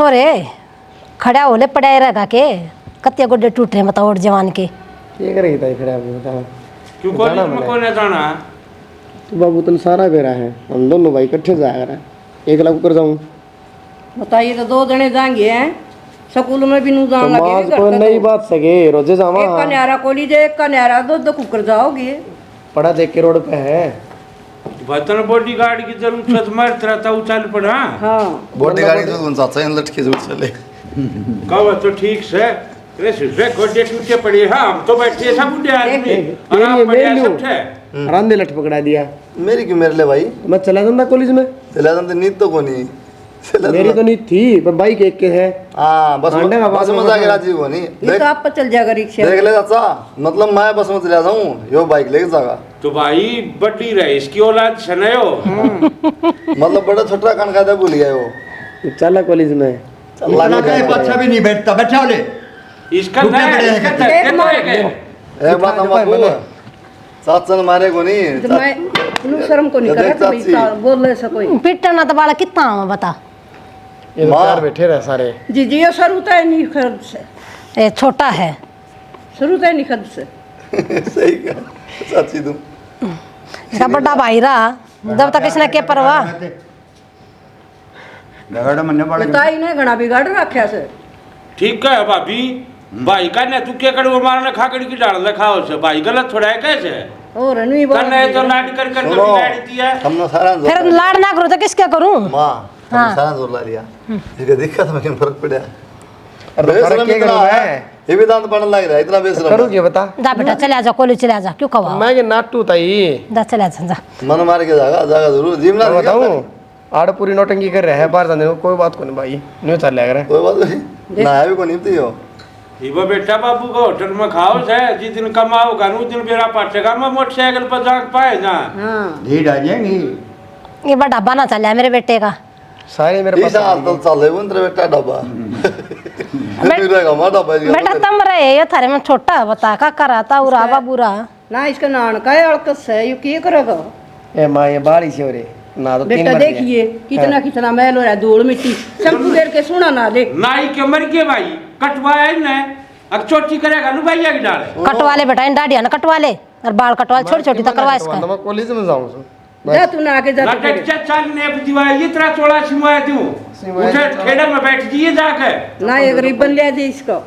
छोरे खड़ा होले पड़ाए रहेगा के कत्ते गोडे टूट रहे बताओ और जवान के ये करेगी ताई खड़ा बता क्यों कॉलेज में कौन है जाना? तो बाबू तुम सारा बेरा है हम दोनों भाई इकट्ठे जाया रहे 1 लाख कर जाऊं बताइए तो 2 जने जाएंगे हैं स्कूल में भी नहीं जान तो लगे माज को नई बात सके रोजे जावा एक का न्यारा कॉलेज एक का न्यारा 2 कुकर जाओगे पड़ा देख के रोड पे है बतन बॉडीगार्ड की जरूरत मरत रहता उछल पड़ा। हाँ बॉडीगार्ड जो उन साथ से लटके जरूर चले कब तो ठीक से रे सुबह गोडे टूटे पड़े हैं हम तो बैठे सब बुढ़े आदमी आराम बढ़िया सब थे रांदे लट पकड़ा दिया मेरी क्यों मेरे ले भाई मैं चला जाता कॉलेज में चला जाते नींद तो कोनी मेरी तो नहीं थी पर बाइक एक के है हां बस आंडे का बस बात मजा के राजी कोनी ये तो आप पर चल जाएगा रिक्शा देख ले चाचा मतलब मैं बस में चला जाऊं यो बाइक लेके जागा तो भाई बड़ी रहे इसकी औलाद सनयो मतलब बड़ा छोटा कान का भूल गया वो चला कॉलेज में अल्लाह का अच्छा भी नहीं बैठता बैठा बोले इसका एक बात हम आपको साथ चल मारे को नहीं तो मैं इनु शर्म को नहीं करे तो भाई बोल ले सको पिटना तो बाला कितना हम बता ये तो चार बैठे रहे सारे जी जी ये शुरू तो नहीं खर्च से ए छोटा है शुरू तो नहीं खर्च से सही कहा सच्ची तुम इसका बड़ा भाई रहा जब तक इसने के परवाह दगड़ मन्ने पड़े बताई ने घना बिगाड़ रखा से ठीक है भाभी भाई का ने तू के कड़ो मारने खाकड़ी की डाल रखाओ से भाई गलत थोड़ा है कैसे और नहीं बोल करने तो लाड कर कर बिगाड़ दिया हमने सारा फिर लाड़ ना करो तो किसके करूं मां हमने सारा जोर ला लिया इसका दिक्कत में क्या फर्क पड़ा अरे फर्क क्या करूं मैं ये भी दांत पड़ने लग रहा है इतना बेशरम करूं क्या बता जा बेटा चले जा कॉलेज चले जा क्यों कवा मैं के नाटू ताई जा चले जा मन मार के जागा जागा जरूर जिम ना मैं बताऊं आड़ पूरी नौटंकी कर रहे हैं बाहर जाने को कोई बात को नहीं भाई नहीं चल लग रहा कोई बात नहीं ना भी को नहीं हो वो बेटा बाबू को होटल में खाओ से जिस दिन कमाओगा उस दिन मेरा पाटेगा मैं मोटरसाइकिल पर जा पाए ना हां ढीठ आ जाएंगी ये बड़ा डब्बा ना चल मेरे बेटे का सारे मेरे पास हाल तो चल है तेरे बेटा डब्बा मेरा का डब्बा बेटा तुम रहे ये थारे में छोटा बता का कराता उरा बाबूरा ना इसका नान का है अड़कस है ये क्या करेगा ए मां ये बाड़ी से रे ना तो 3 बेटा देखिए कितना कितना मैल हो रहा है धूल मिट्टी शैम्पू घेर के सुना ना दे नाई के मर के भाई कटवाया ने अब चोटी करेगा नु भैया की डाले कटवा ले बेटा इन दाढ़िया ना कटवा ले और बाल कटवा छोटी छोटी तो करवा इसका मैं कॉलेज में जाऊं जा तू ना आके जा तू लटक चाल ने दिवाई ये तरह चोला सिमवाया तू उठे खेड़ा में बैठ जाइए जाके ना एक रिबन ले दे इसको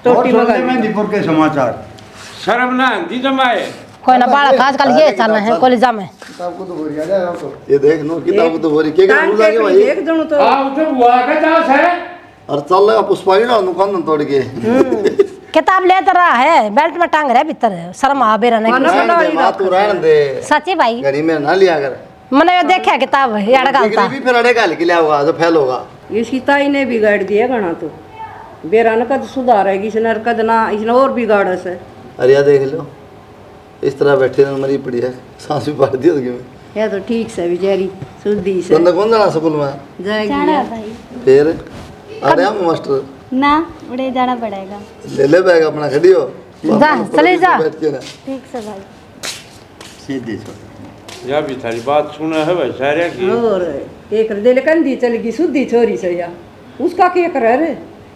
टोटी मगा मेहंदीपुर के समाचार शर्म ना दी जमाए कोई ना बाल आजकल ये चलना है कॉलेज में किताब को तो भरिया जाए आपको ये देख नो किताब को तो बोरी के कान रूल लागे के भाई देख जणो तो आ उठे बुआ का दास है और चल लगा पुष्पाई ना दुकान तोड़ के किताब ले तो रहा है बेल्ट में टांग रहा है भीतर शर्म आ बेरा नहीं रहने दे मां तू रहने दे सच्ची भाई गरी में ना लिया कर मैंने देखा किताब ये अड़गालता डिग्री भी फिर अड़े गाल के लिया होगा जो फेल होगा इसकी ताई ने बिगाड़ दिया घना तो बेरा न कद सुधार है इसने कद ना इसने और बिगाड़ से अरे यार देख लो इस तरह बैठे ना मरी पड़ी है सांस भी भर दी उसकी में या तो ठीक से बेचारी सुधी से बंदा कौन जाना स्कूल में जाएगी भाई फिर अरे हम मास्टर ना उड़े जाना पड़ेगा ले बैग अपना खड़ी हो जा चले जा बैठ के ना ठीक से भाई सीधे छोड़ या भी थारी बात सुना है भाई सारे की और एक दिल कंदी चलेगी सुधी छोरी से या उसका क्या कर रे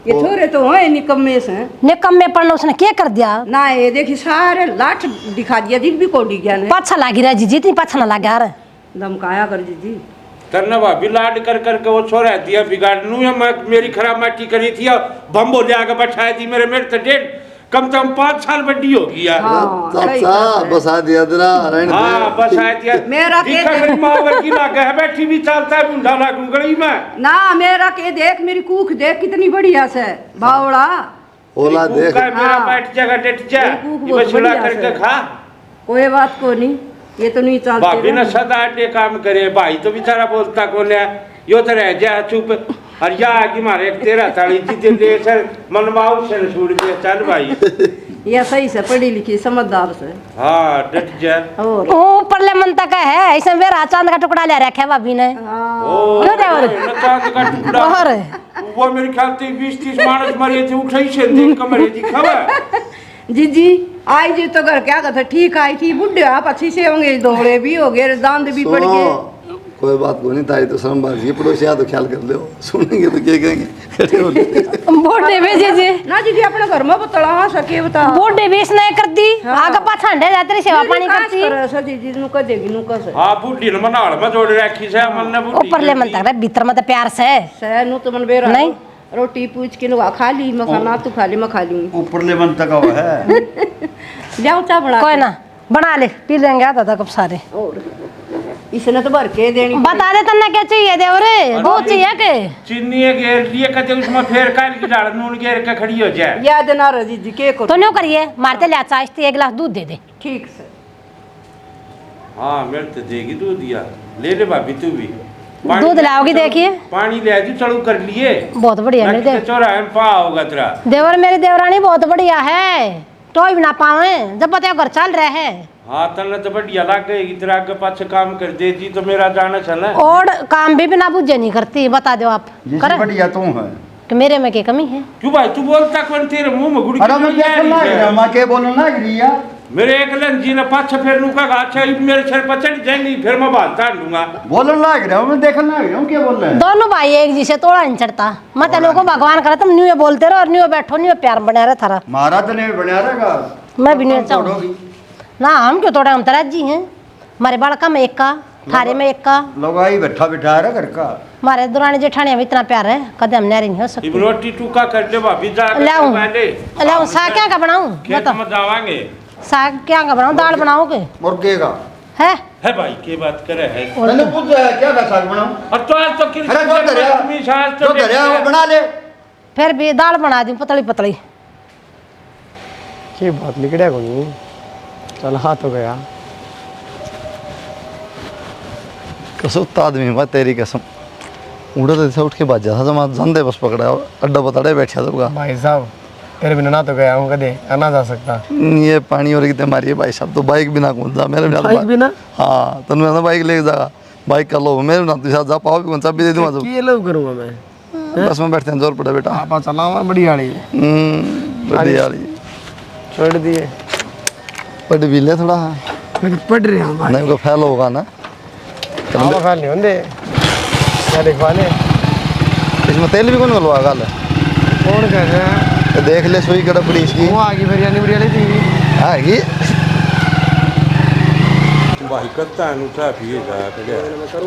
ये छोरे तो है निकम्मे से निकम्मे पढ़ना उसने क्या कर दिया ना ये देखी सारे लाठ दिखा दिया दिल भी कोडी गया ने पाछा लागी रहा जी इतनी पाछा ना लागे यार धमकाया कर जी करना भाभी लाड कर करके वो छोरा दिया बिगाड़नू या मैं मेरी खराब माटी करी थी बम्बो ले आके बैठाई थी मेरे तो डेढ़ कम से कम 5 साल बड्डी होगी यार चाचा बसा दिया तेरा रहने हाँ बस आया दिया मेरा के दिखा मेरी माँ वर्गी लागे है बैठी भी चलता है बूढ़ा लागू गली में ना मेरा के देख मेरी कूख देख कितनी बढ़िया से बावड़ा ओला देख मेरा बैठ जाएगा डेट जा बिल्कुल ये बछड़ा बढ़िया करके से। खा कोई बात को नहीं ये तो नहीं चलते भाभी ना। ने सदा अड्डे काम करे भाई तो बेचारा बोलता कौन है यो तो रह जा चुप और या कि मारे एक तेरा ताली जिते ले सर मनमाऊ से छोड़ दिया चल भाई ये सही से पढ़ी लिखी समझदार से हाँ डट जा और ओ परले मन तक है ऐसे मेरा चांद का टुकड़ा ले रखा है भाभी ने ओ क्यों देवर? चांद का टुकड़ा और वो मेरे ख्याल से 20-30 मानस मरे थे उठाई से देख के मरे थी खबर जीजी आई जी तो घर क्या कहते ठीक आई थी बुढ़े आप अच्छी से होंगे दोड़े भी हो गए दांत भी पड़ गए कोई बात को नहीं ताई तो शर्म बाजी है, पड़ोसी आ तो ख्याल कर ले, सुनेंगे तो क्या कहेंगे। खड़े हो गए। बोडे भेजे जे ना जी अपने घर में बतला हाँ सके बता बोडे बेच नहीं करती आगे पाछा अंडे जाते रही सेवा पानी करती सजी जी नु कह देगी नु कह हाँ बुढ़ी ने मनाड़ में जोड़ रखी से मन ने बुढ़ी ऊपर ले मन तक रे भीतर में तो प्यार से सह नु तो मन बेरा नहीं। रोटी पूछ के नुआ खा ली मैं खाना तू खा ली मैं खा लूंगी ऊपर ले मन तक हुआ है। जाऊं चा बना कोई ना बना ले पी लेंगे आता था कब सारे और इसने तो भर के देनी बता दे तन्ने क्या चाहिए देवरे बहुत चाहिए के चीनी घेर लिए कहते उसमें फिर काल की डाल नून घेर के खड़ी हो जाए। याद ना रजी जी के को तो न्यों करिए मारते ले चाहते एक गिलास दूध दे दे ठीक से हाँ मेरे तो देगी दूध दिया ले ले भाभी तू भी दूध लाओगी देखिए पानी ले दी चलू कर लिए बहुत बढ़िया मेरे देवर चौराहे में पा होगा तेरा देवर मेरी देवरानी बहुत बढ़िया है टोई भी ना पावे जब पता घर चल रहे है हाँ तने तो बढ़िया लग गई तेरा आगे पाछे काम कर देती तो मेरा जाना चला और काम भी बिना बुझे नहीं करती बता दो आप जिससे बढ़िया तू है। कि मेरे में क्या कमी है क्यों भाई तू बोलता कौन तेरे मुंह में गुड़ी अरे मैं क्या करना है, मैं क्या बोलना लग रही है। मेरे एक लन जी ने पाछे फिर नुका अच्छा मेरे सिर पर चढ़ जाएंगी फिर मैं बात काट लूंगा बोलना लग रहा हूँ, मैं देखने लग रहा हूँ क्या बोल रहे हैं। दोनों भाई एक जी से तोड़ा नहीं चढ़ता मैं तेनों को भगवान करे तुम न्यू बोलते रहो और न्यू बैठो न्यू प्यार बना रहे थारा मारा तो नहीं बना रहेगा। मैं भी नहीं चाहूँ ना हम क्यों तोड़े हम तेरा जी हैं हमारे बालका में एक का थारे में एक का लोग आई बैठा बैठा रहा घर का। हमारे दुरानी जेठानी में इतना प्यार है कदम हम नहीं हो सकती रोटी टूका कर दे भाभी जा लाऊं साग क्या का बनाऊं खेत में जावांगे साग क्या का बनाऊं दाल बनाओगे मुर्गे का है भाई के बात करे है मैंने पूछ रहा है क्या का साग बनाऊं। और तो आज तो अरे जो दरिया वो बना ले। फिर भी दाल बना दी पतली पतली ये बात निकलिया को नहीं चल हाँ तो गया कसुत आदमी हुआ तेरी कसम उड़ा तो ऐसा उठ के बाज जाता जमा जंदे बस पकड़ा अड्डा बताड़े बैठा होगा भाई साहब तेरे बिना ना तो गया हूँ कदे आना जा सकता ये पानी और कितने मारी है भाई साहब तो बाइक बिना कौन जा मेरे बिना बाइक बिना हाँ तो मैं बाइक लेके जागा बाइक कर लो मेरे बिना तो जा पाओ भी कौन सा भी दे दूंगा ये लोग करूँगा मैं बस में बैठते हैं जोर पड़ा बेटा आप चलावा बड़ी आड़ी बड़ी वाली छोड़ दिए पढ़ भी ले थोड़ा मैं पढ़ रहा हूँ नहीं को फैल होगा ना फैल नहीं होंगे क्या दिखवा ले इसमें तेल भी कौन गलवा गल कौन कह रहे हैं तो देख ले सुई कड़ा पड़ी इसकी वो आगे बिरयानी बिरयानी थी आएगी भाई करता है नुचा पिए जा के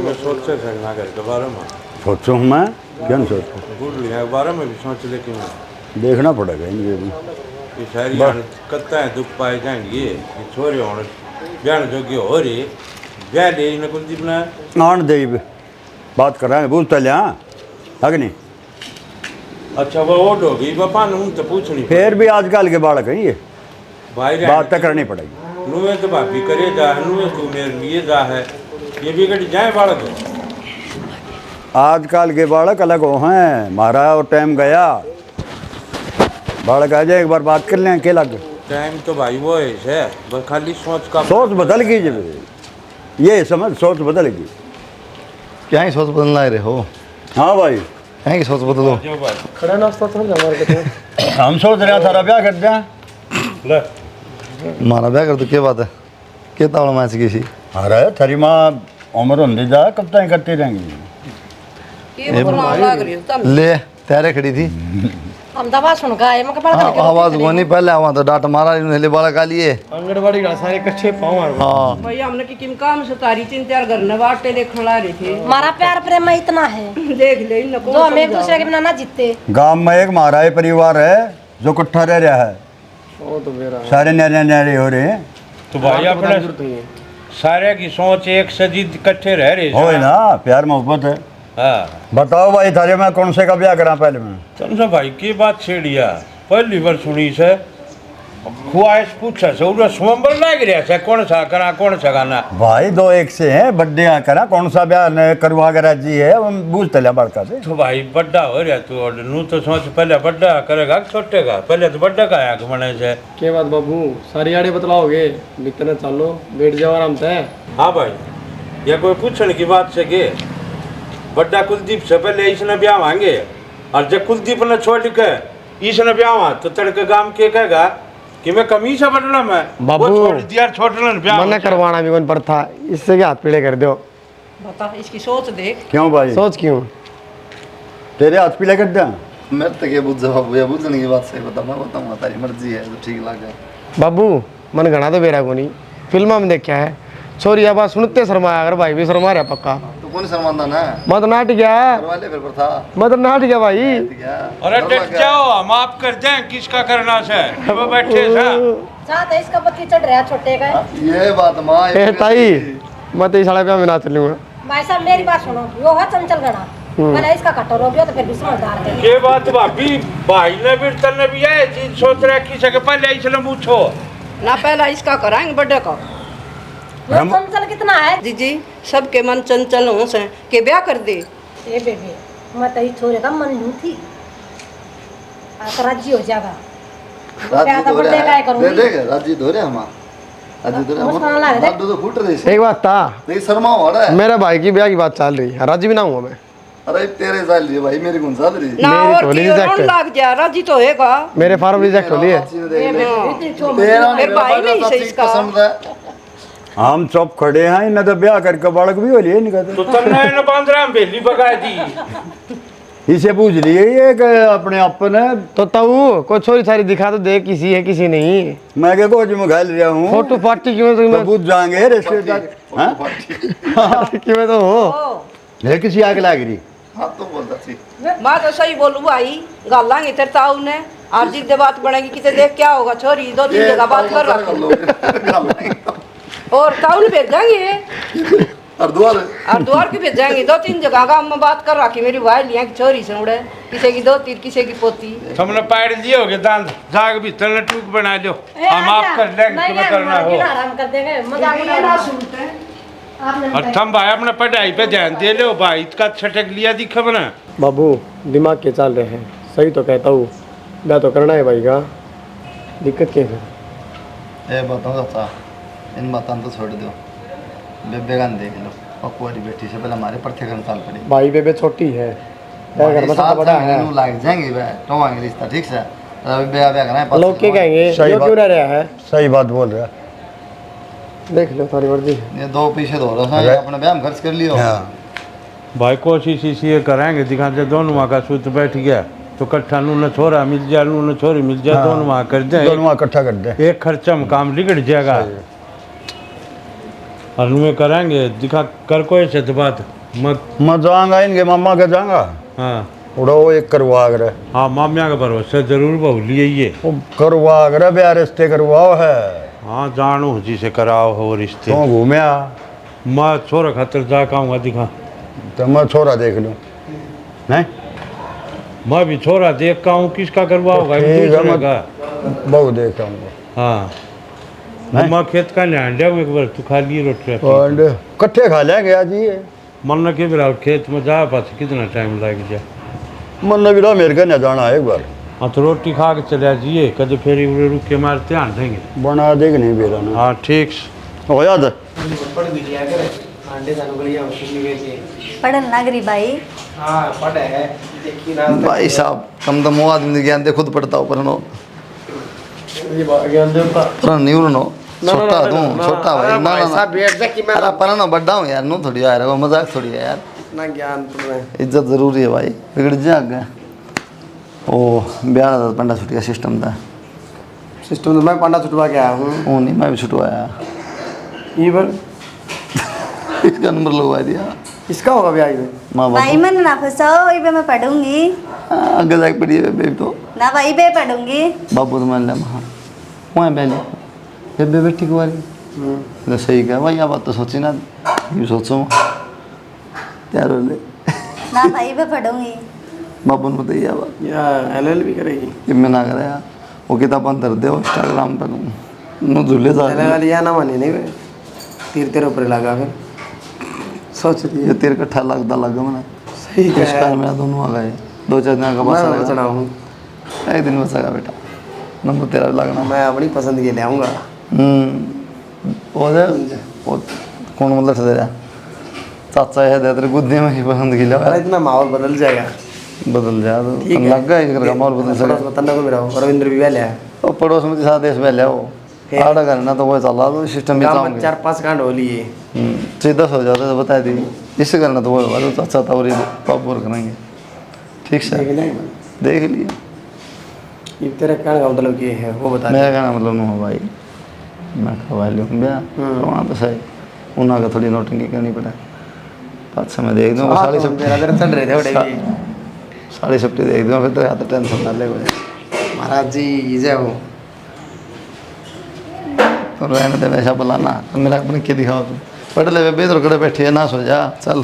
मैं सोच से संगना कर के बारे में सोचूं मैं क्या नहीं सोचूं। गुड़ लिया बारे में भी सोच लेकिन देखना पड़ेगा इनके भी। ये सारी करता है दुख पाए जाएंगे ये छोरे होने बयान जोगे हो रही ब्याह ले इन्हें कुलदीप ने आन दे बात कर रहे हैं पूछता लिया है नहीं। अच्छा वो ओड हो गई बापा ने तो पूछनी फिर भी आजकल के बालक हैं ये भाई बात तो करनी पड़ेगी। नुए तो भाभी करे जा नुए तू मेरे लिए जा है ये भी कटी जाए बालक आजकल के बालक अलग हो हैं मारा और टाइम गया बालक आ जाए एक बार बात कर लें अकेला टाइम तो भाई वो है बस खाली सोच का सोच बदल गई जब ये समझ सोच बदल गई। क्या ही सोच बदलना रहे हो हाँ भाई है कि सोच बदलो जो भाई खड़ा नाश्ता थोड़ा हमारे कहते हम सोच रहे हैं थारा ब्याह कर दें। ले मारा ब्याह कर तो क्या बात है क्या तावड़ा मैच की सी अरे थारी माँ उम्र होने जा कब तक करती रहेंगी। ये बुरा लग रही है ले तैयारे खड़ी थी हम दवा सुन का है मैं कपड़ा आवाज को नहीं पहले आवा तो डांट मारा इन्हें बाला का लिए आंगनबाड़ी का सारे कच्चे पाँव हाँ भाई हमने कि किम काम से तारी चिंता घर ने बाटे देखने ला रहे थे हमारा प्यार प्रेम में इतना है देख ले इनको जो हम एक दूसरे के बिना ना जीतते गांव में एक महाराज परिवार है जो इकट्ठा रह रहा है वो तो मेरा सारे न्यारे न्यारे हो रहे हैं तो भाई अपने सारे की सोच एक सदी इकट्ठे रह रहे हो ना प्यार मोहब्बत है। हाँ बताओ भाई थारे में कौन से का ब्याह करा पहले में तुमसे भाई की बात छेड़िया पहली बार सुनी से ख्वाहिश पूछा से उधर स्वयंवर लग रहा है कौन सा करा कौन सा गाना भाई दो एक से हैं बर्थडे करा कौन सा ब्याह करवा कर राजी है हम बूझते लिया बड़का से तो भाई बड्डा हो रहा तू और नू तो सोच पहले बड्डा करेगा कि छोटे का पहले तो बड्डा का आया मने से के बात बाबू सारी आड़े बतलाओगे इतने चालो बैठ जाओ आराम से। हाँ भाई या कोई पूछने की बात से के बड्डा कुलदीप से पहले इसने ब्याह मांगे और जब कुलदीप ने छोड़ के इसने ब्याह तो तड़के गांव के कहेगा कि मैं कमी से बदला मैं बाबू, वो छोड़ दिया छोड़ना ब्याह मना करवाना भी मन पर था इससे क्या हाथ पीड़े कर दो बता इसकी सोच देख। क्यों भाई? सोच क्यों? तेरे हाथ पीला कर दिया? मैं तो क्या बुझ बाबू या बुझने की बात सही बता, मैं बताऊंगा तारी मर्जी है तो ठीक लगे। बाबू मन घना तो बेरा को नहीं, फिल्मा में देखा है छोरी आवाज सुनते शर्माया, अगर भाई भी शर्मा रहा पक्का। तो कौन शर्मांदा ना मत नाट गया, करवाले फिर था मत नाट गया भाई। क्या अरे डट जाओ, हम आप कर दें किसका करना से वो बैठे सा। साथ है इसका पति चढ़ रहा है छोटे का। ये बात माँ ए ताई मत इस साले पे मैं ना चलूंगा। भाई साहब मेरी बात सुनो, वो है चंचल गणा, मैंने इसका कटोर हो गया तो फिर भी समझदार है। ये बात भाभी भाई ने भी तने भी है चीज सोच रहा किसी के पहले इसने पूछो ना पहला इसका कराएंगे बर्थडे का। वो चंचल कितना है? जीजी सबके मन चंचल हो से के ब्याह कर दे। ए बेबी मैं तो इस छोरे का मन लू थी, आकर राजी हो जाएगा। राजी तो धोरे बर्थडे का दे करूंगी। देगा राजी धोरे हम राजी धोरे मुस्कान लग रहा है। हम तो फूट रही से एक बात था, नहीं शर्मा हो रहा है। मेरे भाई की ब्याह की बात चल रही है, राजी भी ना हुआ मैं। अरे तेरे साल लिए भाई मेरी कौन साल रही ना मेरी और तो की रिजेक्ट रोन है। लग जा राजी तो होएगा। मेरे फार्म रिजेक्ट हो लिए। तेरा फिर भाई नहीं सही इसका। पसंद है हम चुप खड़े हैं, न तो ब्याह करके बालक भी हो लिए नहीं कहते। तो तन्ने ने 15 बेली बगा दी। इसे पूछ लिए ये कि अपने अपन तो ताऊ कोई छोरी छारी दिखा तो दे, किसी है किसी नहीं। मैं क्या कोच में घाल रहा हूँ फोटो पार्टी क्यों तो तो पूछ जाएंगे रिश्तेदार। हाँ? क्यों तो हो ये किसी आग लग रही। हाँ तो बोलता थी मैं तो सही बोलू भाई, गालांगे तेरे ताऊ ने आज जिस दे बात बनेगी किते देख क्या होगा। छोरी 2-3 जगह बात कर रखी और ताऊ ने भेजेंगे और द्वार और द्वार की भेजेंगे 2-3 जगह का हम बात कर रखी। मेरी भाई लिया की छोरी से उड़े, किसी की दोती किसी की पोती। हमने पैर लिए होगे दांत जाग भी तन्ने टूक बना लो, हम आप कर लेंगे तुम्हें करना हो। आराम कर देंगे, मजाक उड़ा आपने और तुम भाई अपने पढ़ाई पे ध्यान दे लो भाई, इसका छटक लिया दिखा बना। बाबू दिमाग के चल रहे हैं, सही तो कहता हूँ, ब्याह तो करना है भाई का, दिक्कत क्या है? ए बताओ चाचा इन बातों तो छोड़ दो, बेबेगान देख लो पकवारी बेटी से पहले हमारे परथे करने साल पड़ी भाई बेबे छोटी है, क्या घर में सबसे बड़ा है। लाग जाएंगे बे टोवांगे रिश्ता ठीक से अभी ब्याह ब्याह करना है। लोग क्या कहेंगे, सही यो बात। क्यों रह रहा है? सही बात बोल रहा है। देख लो सारी मर्जी है। ये 2 पीछे धो रहा है अपने ब्याह में खर्च कर लियो। हाँ भाई कोशिश इसी करेंगे दिखा दे दोनों वहाँ का सूत्र बैठ गया तो कट्ठा नू न छोरा मिल जाए नू न छोरी मिल जाए, दोनों वहाँ कर दे, दोनों इकट्ठा कर दे। एक खर्चा में काम लिगड़ जाएगा। और नुए करेंगे दिखा कर कोई से तो बात मत। मैं जाऊंगा इनके मामा के जाऊंगा हाँ उड़ो वो एक करवा कर हाँ मामिया का भरोसा जरूर बहु लिए ये। वो करवा कर ब्याह रिश्ते करवाओ है। हाँ जानू जी से कराओ हो रिश्ते। तो घूमया मैं छोरा खातर जा आऊँगा दिखा। तो मैं छोरा देख लूँ नहीं मैं भी छोरा देख का हूँ किसका करवाओगा ठीक है, दूसरे मैं का। बहु देख आऊँगा। हाँ नहीं? मैं खेत का ध्यान जाऊँ एक बार तू खा लिए रोटी और कट्ठे खा लेंगे आज ये मन न के बिरा खेत में जा पास कितना टाइम लग जाए। मन लग रहा मेरे घर न जाना है एक बार। हाँ तो रोटी खा के चले जाइए कद फिर उड़े रुक के मार ध्यान देंगे। बना देख नहीं बेरा ना हाँ ठीक हो याद पढ़न नागरी भाई। भाई साहब कम तो मुँह आदमी ज्ञान दे खुद पढ़ता हो पर नो पर नहीं उड़नो छोटा दूं छोटा भाई ना ना बैठ जा कि मैं अरे पर ना बड़ा हूँ यार नू थोड़ी यार वो मजाक थोड़ी है यार, ना ज्ञान पढ़ रहे हैं। इज्जत जरूरी है भाई बिगड़ जाएगा। ओ ब्याह का पंडा छुट्टी का सिस्टम था सिस्टम तो मैं पांडा छुटवा के आया हूँ। वो नहीं मैं भी छुटवाया ये बार इसका नंबर लगवा दिया इसका होगा ब्याह में। माँ भाई बाप मन ना फंसाओ, वही पे मैं पढ़ूंगी आगे जाके पड़ी है बेबी तो ना, वही पे पढ़ूंगी। बाबू तो मान लिया हाँ वहाँ पहले बेबे बेटी को वाली तो सही कहा भाई, ये बात तो सोची ना ये सोचो तैयार हो ले ना भाई पे पढ़ूंगी। बाबू ने बताइए बात या LL भी करेगी कि मैं ना करे यार वो किताब अंदर दे इंस्टाग्राम पर नो झूले जा LL वाली या ना मानी नहीं भाई, तीर तेरे ऊपर लगा फिर सोच रही ये तेरे कट्ठा लगता लगा मैंने सही इस टाइम में दोनों आ गए 2-4 दिन का बस मैं बचना हूँ, एक दिन बचेगा बेटा नंबर तेरा भी लगना। मैं अपनी पसंद के ले आऊँगा। वो दे वो कौन मतलब दे रहा चाचा है दे तेरे गुद्दे में ही पसंद की लगा अरे इतना माहौल बदल जाएगा। बदल जा तो ठीक है। लग गया इधर का माहौल बदल पड़ोस सके में तन्ना को मेरा रविंद्र भी वैल है और पड़ोस में साथ देश पहले हो आड़ा करना तो वो चला तो सिस्टम भी गाँव में चाहूंगे 4-5 कांड हो लिए। चाहिए 10 हो जाता तो बता दी इससे करना तो वो होगा तो अच्छा था और ये पाप और करेंगे ठीक से देख लिया ये तेरा कहने का मतलब ये है वो बता दे। मेरा कहना मतलब नहीं हो भाई मैं खवा लूँ ब्याह वहाँ तो सही उन्हें का थोड़ी नोटिंग करनी पड़ा पाँच समय देख दूँगा साड़ी सब चल रहे थे बड़े भी। साड़ी सप्टी देख दूँगा फिर तो या तो टेंशन ना ले महाराज जी जय हो। तो रहने दे वैसा बुलाना तो मेरा अपने क्या दिखाओ तुम पढ़ ले बेहतर कड़े बैठे ना सो जा चल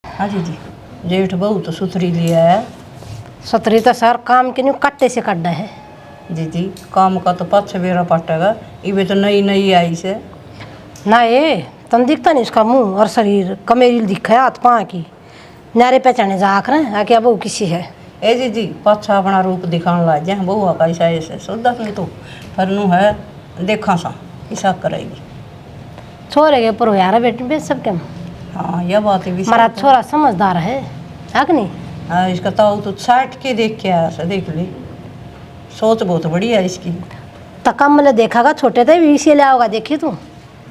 हाँ जी जेठ बहू तो सुथरी लिया है। सतरी तो सर काम के न्यू कट्टे से कड्डा है। जी काम का तो पाँच बेरा पटेगा इवे तो नई नई आई से ना ये तन दिखता नहीं इसका मुंह और शरीर कमेरिल दिखा है हाथ पाँव की नारे पहचाने जा आख रहे हैं आके अब वो किसी है। ए जी पाछा अपना रूप दिखाने लग जाए बहू का ऐसा ऐसे सोदा नहीं तो पर नू है देखा सा ऐसा करेगी छोरे के ऊपर हो यार बेटी बे सब के हाँ यह बात है हमारा छोरा समझदार है कि नहीं। हाँ इसका ताऊ तो 60 के देख के आया से देख ली सोच बहुत बढ़िया है इसकी। तकम मैंने देखा छोटे थे भी इसी ले आओगा देखी तू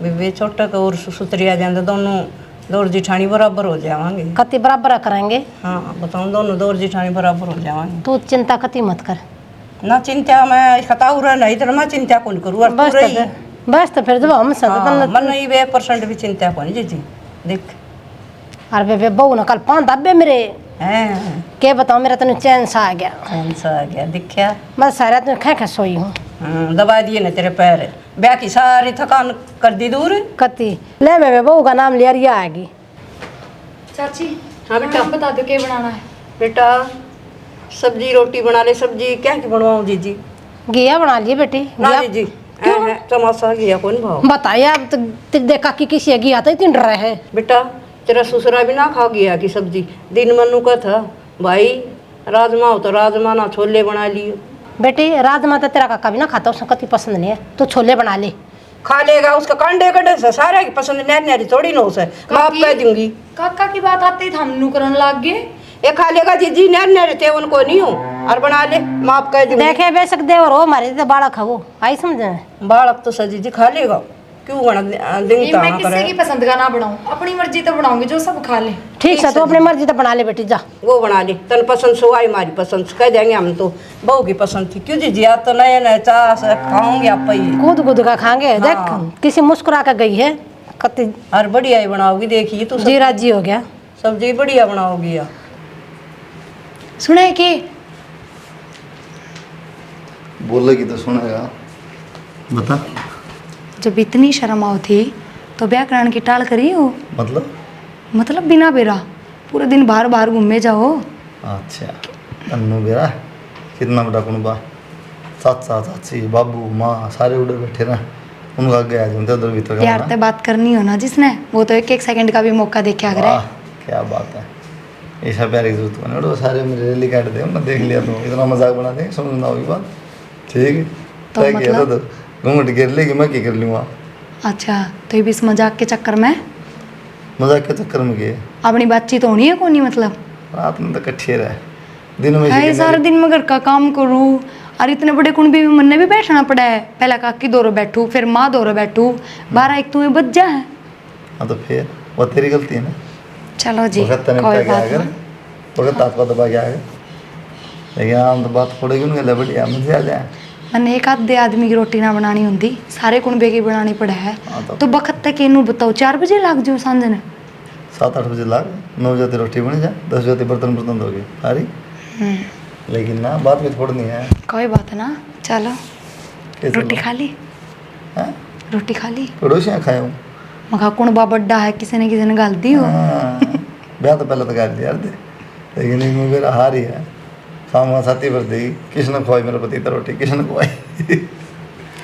वे छोटा का और सुतरिया जाते दोनों दौर जिठानी बराबर हो जावांगे। कति बराबर करेंगे। हाँ बताऊँ दोनों दौर जिठानी बराबर हो जावांगे। तू चिंता कति मत कर ना चिंता मैं इसका ताऊ रहा नहीं तो मैं चिंता कौन करूँ और बस तो फिर जब हम मन नहीं 2% भी चिंता कौन जी देख अरे बे बहू ना कल 5 दबे मेरे हैं के बताओ मेरा तेन चैन सा आ गया ऐसा आ गया दिखा मैं सारा दिन खै सोई हूँ। दबा दिए ना तेरे पैर ब्याह की सारी थकान कर दी दूर कति ले मैं बहू का नाम लिया रिया आएगी। चाची हाँ बेटा बता दो क्या बनाना है। बेटा सब्जी रोटी बना ले सब्जी क्या की बनवाऊँ जी घिया बना लिए बेटी ना जी चमासा गया कौन भाव बताइए अब तो देखा कि किसी घिया तो इतनी डर रहे है। बेटा तेरा ससुरा भी ना खा गया की सब्जी दिन मनु का था भाई राजमा हो तो राजमा ना छोले बना लियो। बेटी राजमा तो तेरा काका भी ना खाता उसको कति पसंद नहीं है तू छोले बना ले खा लेगा उसका कांडे कड़े से सारे की पसंद नैर नैरी थोड़ी ना उसे मैं आप कह दूंगी। काका की बात आते ही हम नु करने लग गए। ये खा लेगा जी नैर नैर थे उनको नहीं हो और बना ले मैं आप कह दूंगी। देखे बेशक दे और हो हमारे तो बालक है वो आई समझे बालक तो सजी जी खा लेगा क्यों बना ये मैं किसी की पसंद का ना बनाऊं अपनी मर्जी तो बनाऊंगी जो सब खा ले। ठीक है तो अपनी मर्जी तो बना ले बेटी जा वो बना ले तन पसंद सो आई हमारी पसंद से कह देंगे हम तो बहू की पसंद थी क्यों जी आज तो नए नए चाह से खाऊंगे आप ही कूद कूद का खाएंगे देख किसी मुस्कुरा कर गई है कति और बढ़िया ही बनाओगी देखिए तू जी राजी हो गया सब्जी बढ़िया बनाओगी यार सुने के बोलेगी तो सुनेगा बता जब इतनी शर्म आओ थी तो व्याकरण की टाल करी हो मतलब बिना बेरा पूरे दिन बाहर बाहर घूमे जाओ। अच्छा अन्नू बेरा कितना बड़ा कुनबा चाचा चाची बाबू माँ सारे उधर बैठे ना उनका आगे आ जाते उधर भीतर यार ते बात करनी हो ना जिसने वो तो एक सेकंड का भी मौका देखे आ रहा है। क्या बात है ऐसा प्यारी जरूरत बने वो सारे मेरे रैली काट दे मैं देख लिया तो इतना मजाक बना देंगे समझ ना होगी बात ठीक है तो तय किया मतलब? तो घूंघट गिर लेगी मैं क्या कर लूँगा। अच्छा तो ये भी इस मजाक के चक्कर में मजाक के चक्कर में गए अपनी बातचीत होनी है कौन मतलब रात में तो कट्ठे रहे दिन में है सारा दिन मैं घर का काम करूँ और इतने बड़े कुंबे में मन भी बैठना पड़ा है पहला काकी दौरे बैठू फिर माँ दौरे बैठू 12-1 तुम्हें बच जा है। हाँ तो फिर वो तेरी गलती है ना चलो जी वक्त तने कोई क्या बात अगर नहीं वक्त तात्पा दबा गया अगर लेकिन आम तो बात पड़ेगी उनके लिए बढ़िया मजे आ जाए मैंने एक आधे आदमी की रोटी ना बनानी होती सारे कुंबे की बनानी पड़ा है हाँ तो बखत तक इनू बताओ 4 बजे लग जाओ सांझ ने 7-8 बजे लाग 9 बजे रोटी बन जा 10 बजे बर्तन बर्तन धोगे सारी लेकिन ना बात में छोड़नी है कोई बात ना चलो कैसे रोटी लो? खा ली हैं? रोटी खा ली पड़ोसियाँ खाए हूँ मखा कुंबा बड्डा है किसी ने गाल दी हो ब्याह तो पहले तो कर लिया यार दे लेकिन एक मेरा हार ही है खामा साथी भर देगी किसने खुआई मेरा पति तो रोटी किसने खुआई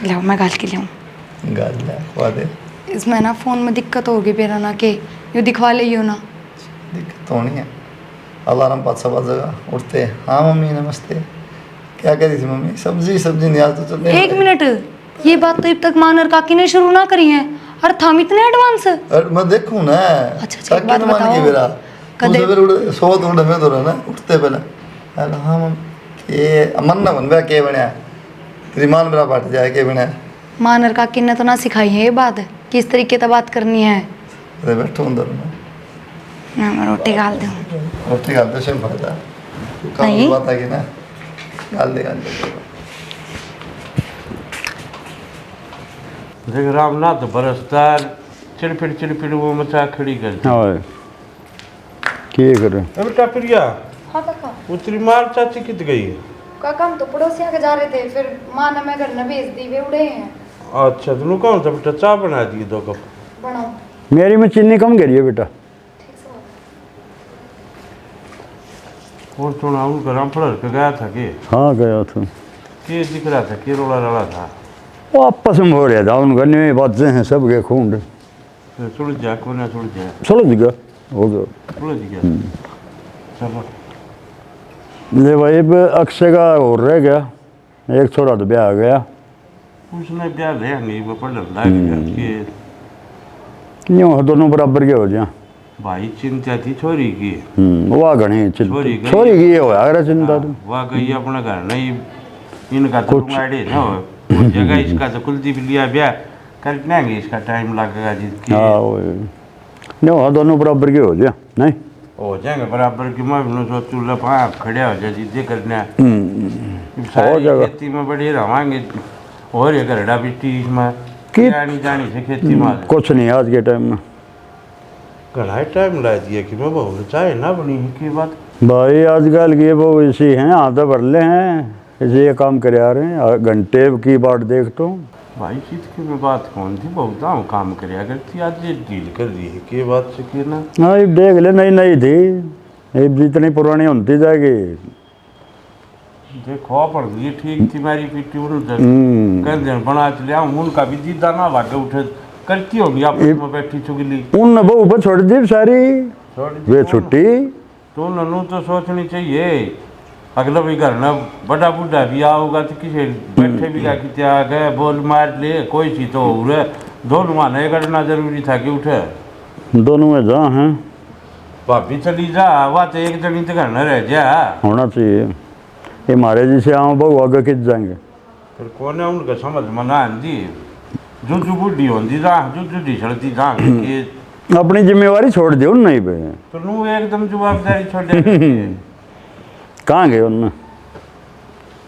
लाओ मैं गाल के लाऊं गाल लिया खुआ दे इसमें ना फ़ोन में दिक्कत होगी मेरा ना के यूँ दिखवा ले यूँ ना दिक्कत तो होनी है अलार्म 5 बजेगा उठते हाँ मम्मी नमस्ते क्या कह रही थी मम्मी सब्जी सब्जी नहीं आज तो चल 1 मिनट ये बात तो अब तक मानर काकी ने शुरू ना करी है और थम इतने एडवांस अरे मैं देखूँ ना अच्छा, एक बात काकी तो मान बताओ। गई मेरा कदे उसे फिर उड़ सो तो उड़ में तो ना उठते पहले हेलो हाँ मम के मन ना बन गया के बनया तेरी मान मेरा फट जाए के बनया मानर काकी ने तो ना सिखाई है ये बात किस तरीके से बात करनी है। अरे बैठो अंदर में ना मैं रोटी गाल दूँ। रोटी गाल दे सेम फायदा काम नहीं। की बात है कि ना गाल दे देख रामनाथ बरसदार चिड़पिड़ वो मचा खड़ी कर हाँ क्या करे बेटा प्रिया हाँ काका उतरी मार चाची कित गई है? काका हम तो पड़ोसिया के जा रहे थे फिर माँ ने मैं घर न भेज दी वे उड़े हैं। अच्छा तो कौन सा बेटा चाय बना दी 2 कप। बनाओ मेरी में चीनी कम करिए बेटा। और सुना उनका रामपुर के गया था के हाँ गया था। दिख रहा था के रोला था वो आपस में हो रहा था उनका नहीं बातें हैं सब के खूंड सुलझ जा कोई ना सुलझ जा चलो दिखा हो गया। सुलझ गया चलो ले भाई अब अक्षय का और रह गया एक छोरा तो ब्याह आ गया उसने ब्याह लिया नहीं वो पढ़ लग गया कि यूँ दोनों बराबर के हो जाए। भाई चिंता थी छोरी की वाह घनी छोरी गई। छोरी की ये हो अगर चिंता तो वह गई अपना घर नहीं इनका तो आइडिया ना हो उस जगह इसका तो कुलदीप लिया ब्याह कर लेंगे इसका टाइम लगेगा जिसकी हाँ वो नहीं दोनों बराबर के हो जाए नहीं हो जाएंगे बराबर की मैं सोचू लपा खड़े हो जाए जिद्दे करने सारी जाएगा। खेती में बढ़े रवांगे और ये घरड़ा बिट्टी इसमें कि- जानी जानी से खेती में कुछ नहीं आज के टाइम में घना टाइम ला दिया कि मैं बहु चाहे ना बनी है की बात भाई आजकल के वो इसी हैं आधे भरले हैं इसे ये काम करे आ रहे हैं घंटे की बाट देख तो भाई चीज की में बात कौन थी बहुत दाम काम करे अगर थी आज ये डील कर दी है के बात से कि ना हाँ ये देख ले नई नई थी ये जितनी पुरानी होती जाएगी। देखो पड़ गई ठीक थी मेरी पिट्टी कहते बना चले उनका भी दीदा ना लागे उठे करती होगी आप में बैठी चुगली उन बहू पर छोड़ दी सारी छोड़ दी वे कौन? छुट्टी तो ननू तो सोचनी चाहिए अगला भी घर ना बड़ा बूढ़ा भी आओगा तो किसी बैठे भी क्या कि आ गए बोल मार ले कोई सी तो हो रहा दोनों आने करना जरूरी था कि उठे दोनों में जहाँ हैं भाभी चली जा वह तो एक जनी तो घर न रह जा होना चाहिए ये हमारे जैसे आओ बहू आगे खिंच जाएंगे। फिर कौन है उनका समझ में ना आती जो बुढ़ी होती जा जो ढिसड़ती जा कि अपनी जिम्मेवारी छोड़ दी उन नहीं पे तो नू एकदम जवाबदारी छोड़ कहाँ गए उन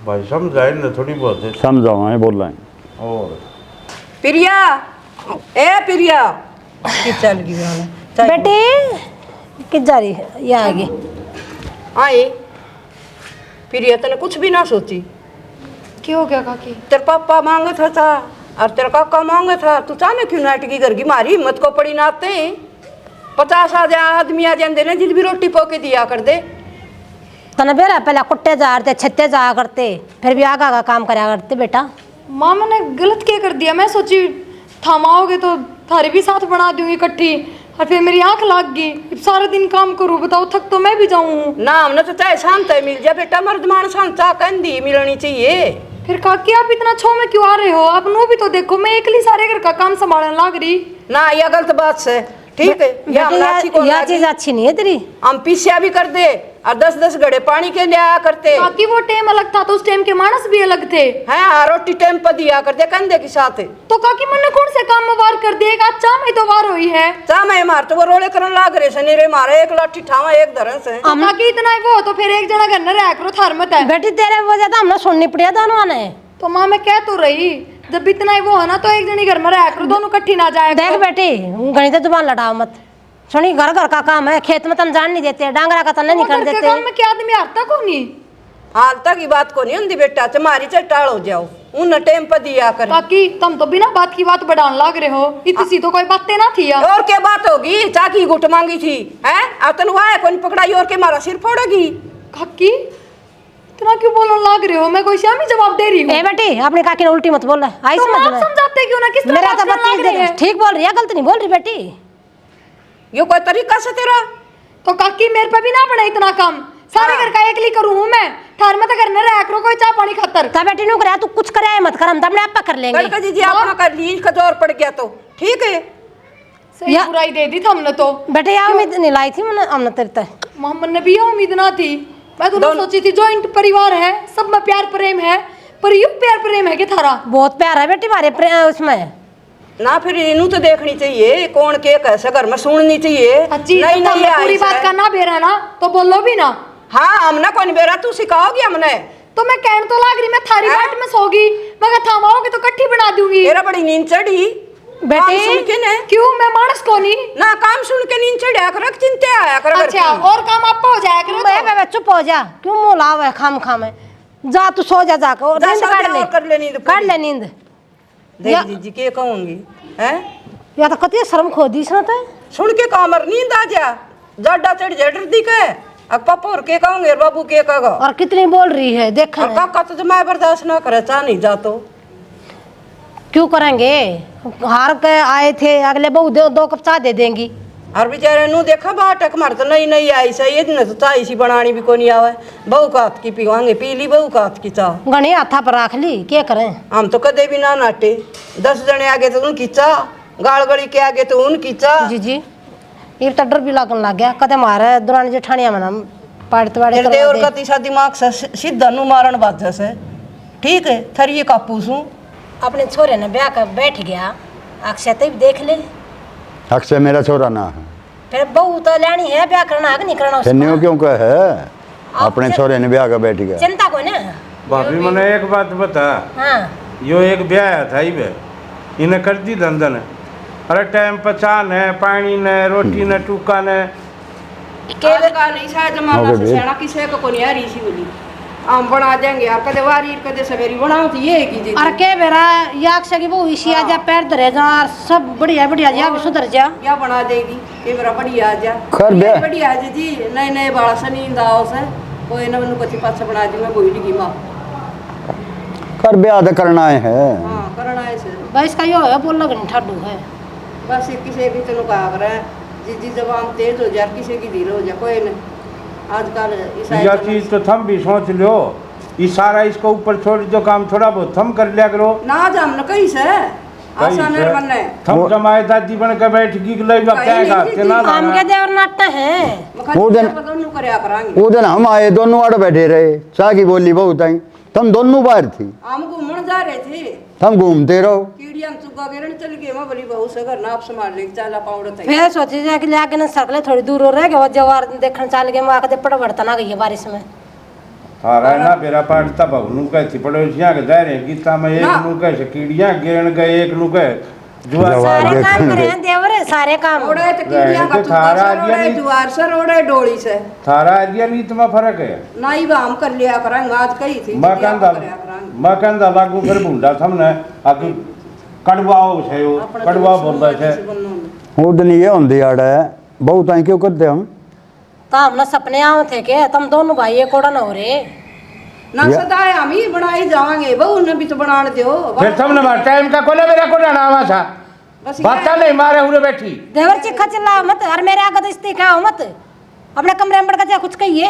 भाई समझाए ना थोड़ी बहुत है। समझाओ है बोल रहे हैं और प्रिया ए प्रिया कि चल गई वाला बेटी किस जा रही है ये आ गई आए प्रिया तने कुछ भी ना सोची क्या हो गया काकी? तेरे पापा मांगे था और तेरा काका मांगे था तू चाहने क्यों नाटकी घर की मारी हिम्मत को पड़ी नाते 50 आदमी आ जाते ना जिद भी रोटी पोके दिया कर दे तने बेरा पहले कुट्टे जा करते छत्ते जा करते फिर भी आगा का काम करा करते बेटा। माँ मैंने गलत क्या कर दिया? मैं सोची थमाओगे तो थारी भी साथ बना दूंगी इकट्ठी और फिर मेरी आंख लाग गई। अब सारा दिन काम करूँ बताओ थक तो मैं भी जाऊँ। ना हमने तो चाहे शांत मिल जाए बेटा मर्दमान शांत कंधी मिलनी चाहिए। फिर काकी आप इतना छो में क्यों आ रहे हो? आप नो भी तो देखो मैं एकली सारे घर का काम संभालने लाग रही। ना यह गलत बात से ठीक है यह चीज अच्छी नहीं है तेरी। हम पीछा भी कर दे और 10-10 घड़े पानी के लिया करते काकी वो टाइम अलग था तो उस टाइम के मानस भी अलग थे। हैं रोटी टाइम पर दिया करते कंधे के साथ तो काकी मैंने कौन से काम में वार कर दिया? एक अच्छा में तो वार हुई है। चा मैं मार तो वो रोले करन लाग रहे सनी रे मारे एक लाठी ठावा एक धरन से तो काकी इतना ही वो तो फिर एक जना घर न रह करो थार मत है। बेटी तेरे वजह तो हमने सुननी पड़ी दोनों ने। तो माँ मैं कह तो रही जब इतना ही वो है ना तो एक जनी घर में रह करो दोनों इकट्ठी ना जाए। देख बेटी गणित जुबान लड़ाओ मत सुनी घर घर का काम है खेत में तन जान नहीं देते डांगरा का तन नहीं कर देते। काम में क्या आदमी हारता को नहीं? हाल तक की बात को नहीं होती बेटा तुम्हारी चटाल हो जाओ उन टाइम पर दिया कर काकी तुम तो बिना बात की बात बढ़ाने लाग रहे हो। इतनी सी तो कोई बातें ना थी यार। और क्या बात होगी चाकी गुट मांगी थी हैं अब तन हुआ है कौन पकड़ाई और के मारा सिर फोड़ेगी। काकी इतना क्यों बोलने लाग रहे हो? मैं कोई शामी जवाब दे रही हूँ। ए बेटी अपनी काकी ने उल्टी मत बोल रहा आई तो समझ आप में समझाते क्यों ना? किस तरह मेरा बात तो करने लग रहे हैं? ठीक बोल रही है गलत नहीं बोल रही बेटी। ये कोई तरीका से तेरा तो काकी मेरे पे भी ना बना इतना काम सारे घर का एकली करूँ हूँ मैं थार में तो घर न रह करो कोई चाय पानी खातर। ता बेटी नु करे तू कुछ करे मत कर हम तो अपने आप कर लेंगे। कड़का जी अपना कर ली खजोर पड़ गया तो ठीक है सही या- बुराई दे दी था हमने तो। बेटे यार उम्मीद नहीं लाई थी मैंने हमने तेरे तक। मोहम्मद ने भी ये उम्मीद ना थी। मैं तो सोची थी जॉइंट परिवार है, सब में प्यार प्रेम है, पर यूं प्यार प्रेम है कि थारा। बहुत प्यारा है बेटी हमारे उसमें। ना फिर इनू तो देखनी चाहिए कौन के कैसे घर में सुननी चाहिए। अच्छी नहीं जब नहीं हमने पूरी बात का ना बेरा ना तो बोलो भी ना। हाँ हमने कौन बेरा तू सिखाओगी हमने। तो मैं कहने तो लाग रही मैं थारी बाट में सोगी, मगर थामाओगे तो कट्ठी बना दूंगी। तेरा बड़ी नींद चढ़ी बेटे काम सुन के ने। क्यों मैं मानस को नहीं? ना काम सुन के नींद चढ़ा कर चिंता आया कर। अच्छा और काम आपका हो जाया करो बे बे चुप हो जा, क्यों मुंह लाव है खाम खाम है। जा तू सो जा जाकर और जा नींद सो काट जा ले, और कर ले नींद काट पूरी। ले नींद। देख दीजिए के कहूंगी हैं या तो कती शर्म खो दी इसने तो। सुन के कामर नींद आ जा जाडा चढ़ जड़ दी के अब पापा और के कहूंगे बाबू के कहेगा। और कितनी बोल रही है देख और काका तो मैं बर्दाश्त ना करे चाह नहीं जा तो क्यों करेंगे। हार के आए थे अगले बहू दो कप चाय दे देंगी। और बेचारे नू देखा बाटक मार तो नहीं नहीं आई सही है तो चाय सी बनानी भी कोनी आवे। बहू का हाथ की पीवांगे पी ली बहू का हाथ की चाह। गणी हाथा पर रख ली क्या करें। हम तो कदे भी ना नाटे 10 जने आगे तो उनकी चाह गाल गली के आगे तो उनकी चाह। जी जी ये तो डर भी लगन लग गया कदे मारे दुरानी जेठानिया में पाड़ते वाड़े तेरे देवर का तीसरा दिमाग से सीधा नू मारन बात से ठीक है थर ये कापूस हूँ। अपने छोरे ने ब्याह कर बैठ गया अक्षय तो भी देख ले। अक्षय मेरा छोरा ना है, फिर बहू तो लेनी है ब्याह करना है कि नहीं करना उसको? फिर क्यों कह है अपने छोरे ने ब्याह का बैठ गया। चिंता को ना। भाभी मैंने एक बात बता, हाँ यो एक ब्याह था इबे इन्हें कर दी धंधन। अरे टाइम पचान है पानी ने रोटी ने टूका ने आज का नहीं शायद जमाना से सेना किसे को कोनी आ रही सी बोली हम बना देंगे आप कदे वारी कदे सवेरी बनाओ तो ये की जी। और के बेरा या अक्षय की बहू इसी आ जा पैर धरे जा और सब बढ़िया बढ़िया जा भी सुधर जा। क्या बना देगी के मेरा बढ़िया आ जा खैर बे। बढ़िया जी जी नए नए बाड़ा से नींद आओ से कोई ना मनु कति पास बना दी मैं बोली की मां कर ब्याह तो करना है। हां करना है से बस का यो है बोल लगन ठाडू है। बस एक किसी भी तनु का कर जी जी जबान तेज हो जा किसी की धीरे हो जा कोई न आजकल यह चीज तो थम भी सोच लो इशारा इसको ऊपर छोड़ जो काम थोड़ा बहुत थम कर लिया करो ना जाम न कहीं से आसान है बनने थम जमाए दादी बन के बैठगी कि लई कहीं क्या नहीं के ना आम के देवर नाटक है। वो दिन- दोनों करया करांगे वो दिन हम आए दोनों आड़ बैठे रहे चाह की बोली बहुत आई तुम दोनों बाहर थी हम घूमने जा रहे थे तुम घूमते रहो। कीड़ियां चुगा गिरन चल गए मैं बोली बहू से घर ना आप संभाल ले चाला पाउडर तई फिर सोची जा कि लेके ना सर्कले थोड़ी दूर हो रह गया वो जवार देखने चल गए मैं आके पड़ बढ़ता ना गई है बारिश में। थारा ना बेरा पाटता बहु कह थी पड़ोसियां के दायरे गीता में एक ना। नु कह कीड़ियां गिरन गए एक नु कह जुआ जवार सारे काम देखेंगे। करे हैं देवर सारे काम। ओड़े तो कीड़ियां का रहे थे चुगा थारा से ओड़े आदमी- जुआर से ओड़े डोली से थारा एरिया नीत में फर्क है। नहीं बा हम कर लिया करांगे आज कही थी मैं कहंदा लागू फिर भूंडा थमने आकि कड़वाओ छे ओ कड़वा बोलदा छे वो दिन ये होंदी आड़ है बहुत आई क्यों करते हम तो हम ना सपने आओ थे के तुम दोनों भाई एक कोड़ा ना हो रे। ना सदाए हम ही बनाई जावांगे बहू ने भी तो बनाने दो फिर थमने मार टाइम का कोले मेरा कोड़ा नामा था बस बाता नहीं मारे उरे बैठी देवर चिखा चिल्लाओ मत और मेरे आगे तो इस्ती खाओ मत अपने कमरे में बढ़ जा कुछ कहिए।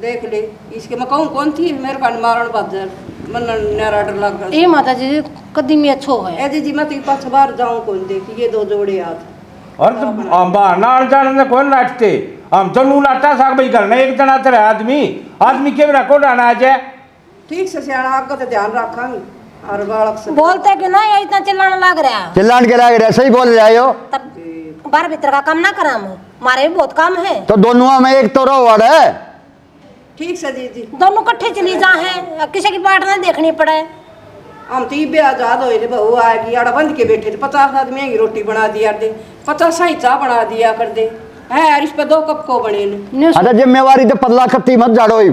देख ले इसके मैं कहूँ कौन थी मेरे कान मारण बाजार मन नरा डर लग रहा ये माता जी कदमी अच्छो है। ए जी मैं तो पास बार जाऊं कौन देखी ये दो जोड़े हाथ और तो हम बाहर जाने कौन नाटते हम तो नू नाटा साग भाई करना एक जना तेरे आदमी के मेरा कोड़ा ना आ जाए ठीक से सियाना आगे तो ध्यान रखांगे और बालक से बोलते कि ना ये इतना चिल्लाने लग रहा चिल्लान के लागे सही बोल रहे हो तब बार भीतर का काम ना करा हम हमारे भी बहुत काम है। तो दोनों में एक तो रहो अड़ है ठीक से जी दोनों कट्ठे चली जा है किसी की बाट ना देखनी पड़े। हम तो भी आजाद होए थे बहू आएगी आड़ा बंद के बैठे थे 50 आदमी की रोटी बना दिया कर दे 50 ही चाह बना दिया कर दे है यार इस पे 2 कप को बने ने अच्छा जिम्मेवारी तो पतला कत्ती मत जाड़ो ही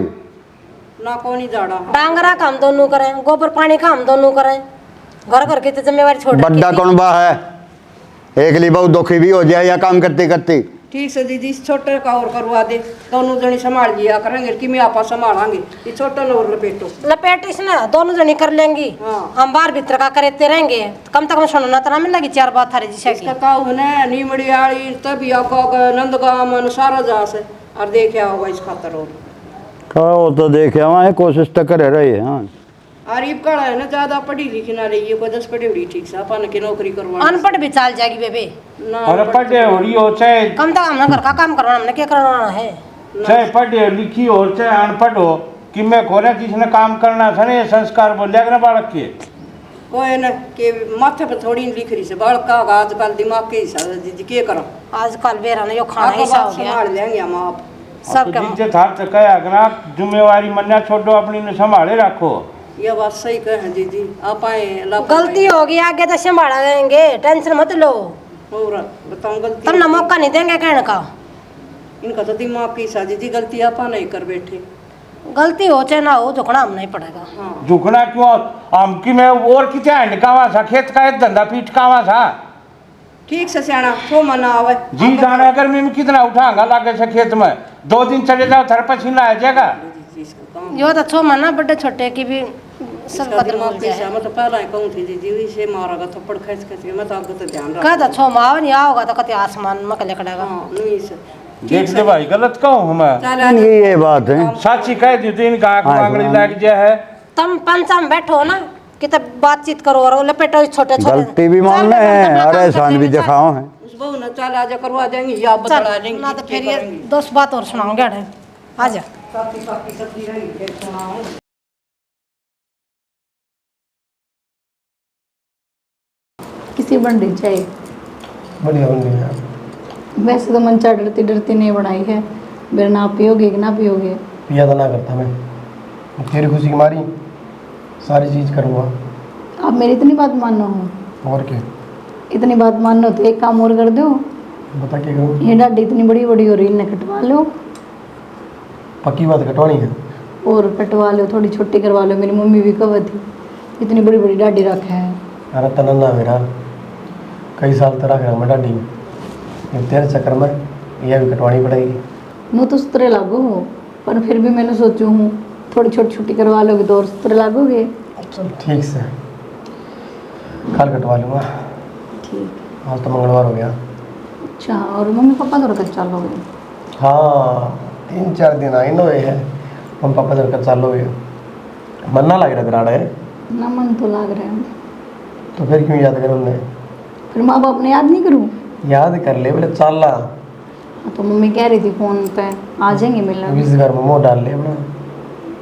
ना कौन ही जाड़ा डांगरा का हम दोनों करें गोबर पानी का हम दोनों करें घर घर की तो जिम्मेवारी छोड़ रखी बड्डा थी। कौन बा है एक ली बहुत दुखी भी हो जाए या काम करती करती ठीक से दीदी इस छोटे का और करवा दे दोनों जने संभाल लिया करेंगे कि मैं आपा संभालांगे ये छोटा न और लपेटो लपेट इसने दोनों जनी कर लेंगी। हाँ। हम बाहर भीतर का करते रहेंगे कम तक सुनना तो ना मिलेगी 4 बात थारे जिसे इसका ताऊ ने नीमड़ी आड़ी तभी आपा नंदगाम सारा जा से और देखा होगा इस खातर और कहो तो देखे वहाँ कोशिश तो करे रही है हाँ आरिफ काड़ा है ना, ज्यादा पढ़ी लिखी ना रही है, कोई 10 पढ़ी हुई ठीक से अपन के नौकरी करवा अनपढ़ भी चल जाएगी बेबे। ना और पढ़े हो रही हो चाहे कम तो हमने घर का काम करवाना, हमने क्या करवाना है। चाहे पढ़े लिखी हो चाहे अनपढ़ हो, कि मैं खोरा किसने काम करना था ना, ये संस्कार बोलिया ना बालक के। कोई ना के माथे पर थोड़ी लिख रही से बालक का आजकल दिमाग के हिसाब से जी के करो, आजकल बेरा ने यो खाना आपका ऐसा बात हो गया संभाल लेंगे हम आप। सब तो जिज्जत हाथ तक है अगना जिम्मेवारी मन्ना छोड़ो, अपनी ने संभाले रखो। ये बात सही कहे दीदी, आप आए गलती होगी आगे तो संभाला देंगे, टेंशन मत लो। और बताऊं गलती तुम ना मौका नहीं देंगे कहने का। इनका तो दिमाग की हिसाब जी गलती आप नहीं कर बैठे। गलती हो चाहे ना हो झुकना हम नहीं पड़ेगा। हाँ झुकना क्यों, हम की मैं और कितना हंडकावा था, खेत का एक धंधा पीटकावा था। ठीक से सियाना तो मना आवे जी जाना अगर मैं कितना उठाऊंगा लागे से खेत में, 2 दिन चले जाओ थर पसीना आ जाएगा। यो तो छो मना बड़े छोटे की भी सब कदर दिमाग मिल की जाए। हिसाब मैं तो पहला ही कहूँ थी दीदी इसे मारागा थप्पड़ खींच खींच के, मैं तो आपको तो ध्यान कह रखा। तो छो माव नहीं आओगा तो कते आसमान में कले कड़ेगा। हाँ नहीं से देख दे भाई गलत कहूँ मैं, चल इनकी ये बात है। साची कह दी तो इनका आंख हाँ, मांगड़ी हाँ। लग जाए है। तुम पंचा में बैठो ना कि तब बातचीत करो और वो लपेटो इस छोटे छोटे। गलती भी मानना है और एहसान भी दिखाओ है। उस बहू ना चल आजा करवा देंगे या बता देंगे ना तो क्या फिर ये करेंगे। 10 बात और सुनाऊंगे अरे आजा। काफी काफी सब्जी रही फिर सुनाऊं। किसी बन रही चाहिए। बढ़िया बन गया। वैसे तो मन चाह डरती डरती नहीं बनाई है, मेरा ना पियोगे कि ना पियोगे। पिया तो ना करता मैं, तेरी खुशी की मारी सारी चीज़ करूँगा। आप मेरी इतनी बात मानो हो, और क्या, इतनी बात मानो तो एक काम और कर दो, बता क्या करूँ। ये डाडी इतनी बड़ी बड़ी हो रही है, इन्हें कटवा लो। पक्की बात कटवानी है। और कटवा लो, थोड़ी छोटी करवा लो। मेरी मम्मी भी कह थी इतनी बड़ी बड़ी डाडी रखा है। अरे तनन्ना मेरा कई साल तरह रखा मैं डाडी, तेरे चक्कर में यह भी कटवानी पड़ेगी। नो तो सुतरे लागो हो, पर फिर भी मैंने सोचू हूँ थोड़ी छोटी छोटी करवा लोगे तो और सुतरे लागोगे। चल ठीक से, कल कटवा लूँगा। ठीक। आज तो मंगलवार हो गया। अच्छा, और मम्मी पापा तो रख चलोगे? हाँ 3-4 दिन आई नो है, हम पापा जर कर चालो गए। मन ना लग रहा तेरा है ना मन तो लाग रहा है, तो फिर क्यों याद कर उन्हें। फिर माँ बाप ने याद नहीं करूँ? याद कर ले बोले चल ला, तो मम्मी कह रही थी फोन पे आ जाएंगे मिलने। इस घर में मुँह डाल ले अपना,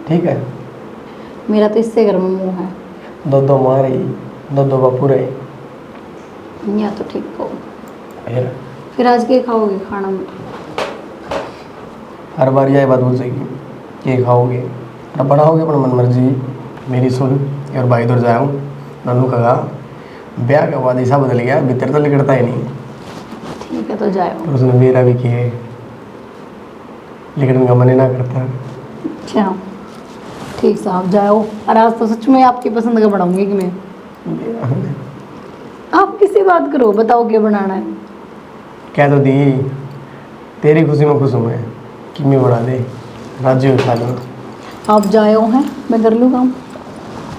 ठीक है। मेरा तो इससे घर में मुँह है। 2 मारे 2 बापू रहे। या तो ठीक हो। फिर फिर आज के खाओगे खाना में? हर बार यही बात बोल सकेगी कि खाओगे और बनाओगे अपना मन मर्जी। मेरी सुन, और भाई इधर जाऊँ नन्नू कहा ब्याह के बाद ऐसा बदल गया, भीतर तो लिकड़ता ही नहीं। ठीक है तो जाओ। और उसने मेरा भी किए, लेकिन उनका मन ही ना करता। अच्छा ठीक साहब जाओ। और आज तो सच में आपकी पसंद का बनाऊंगी कि मैं। आप किसी बात करो, बताओ क्या बनाना है। कह तो दी, तेरी खुशी में खुश हूँ मैं कि मैं बना दे, राज्य उठा लूँ। आप जाओ हैं, मैं कर लूँ काम।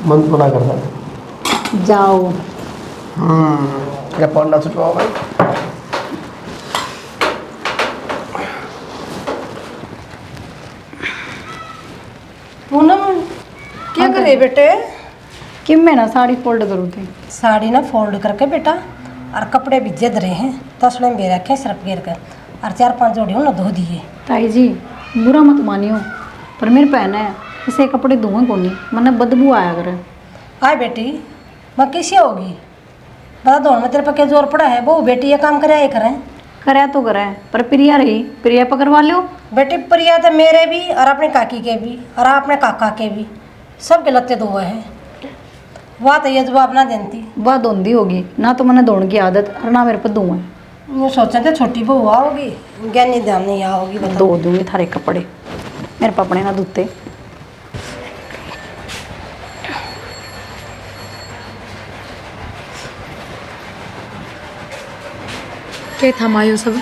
मन तो ना करता। जाओ। क्या पढ़ना छुटवाओ भाई। पूनम क्या करे बेटे? कि मैं ना साड़ी फोल्ड करूँ थी। साड़ी ना फोल्ड करके बेटा, और कपड़े भी जिद रहे हैं तसड़े में रखे सिर्फ गिर कर, और 4-5 जोड़ी ना धो दिए। ताई जी बुरा मत मानियो, पर मेरे पहना है इसे कपड़े धोए को नहीं, मैंने बदबू आया करे। आए बेटी मैं कैसे होगी बता दो में, तेरे पर क्या जोर पड़ा है? वो बेटी ये काम करे करें। करे तो करे, पर प्रिया रही, प्रिया पकड़वा लो। बेटी प्रिया तो मेरे भी और अपने काकी के भी और अपने काका के भी सबके लत्ते धोए हैं। वह तो ये जवाब ना देती। वह धोंदी होगी ना, तो मैंने धोने की आदत और ना मेरे पर धुआं। मैं सोचा था छोटी बहू आओगी, ज्ञानी ध्यान नहीं आओगी। बता धो दूंगी थारे कपड़े, मेरे पापा ना धोते। क्या था मायो सब?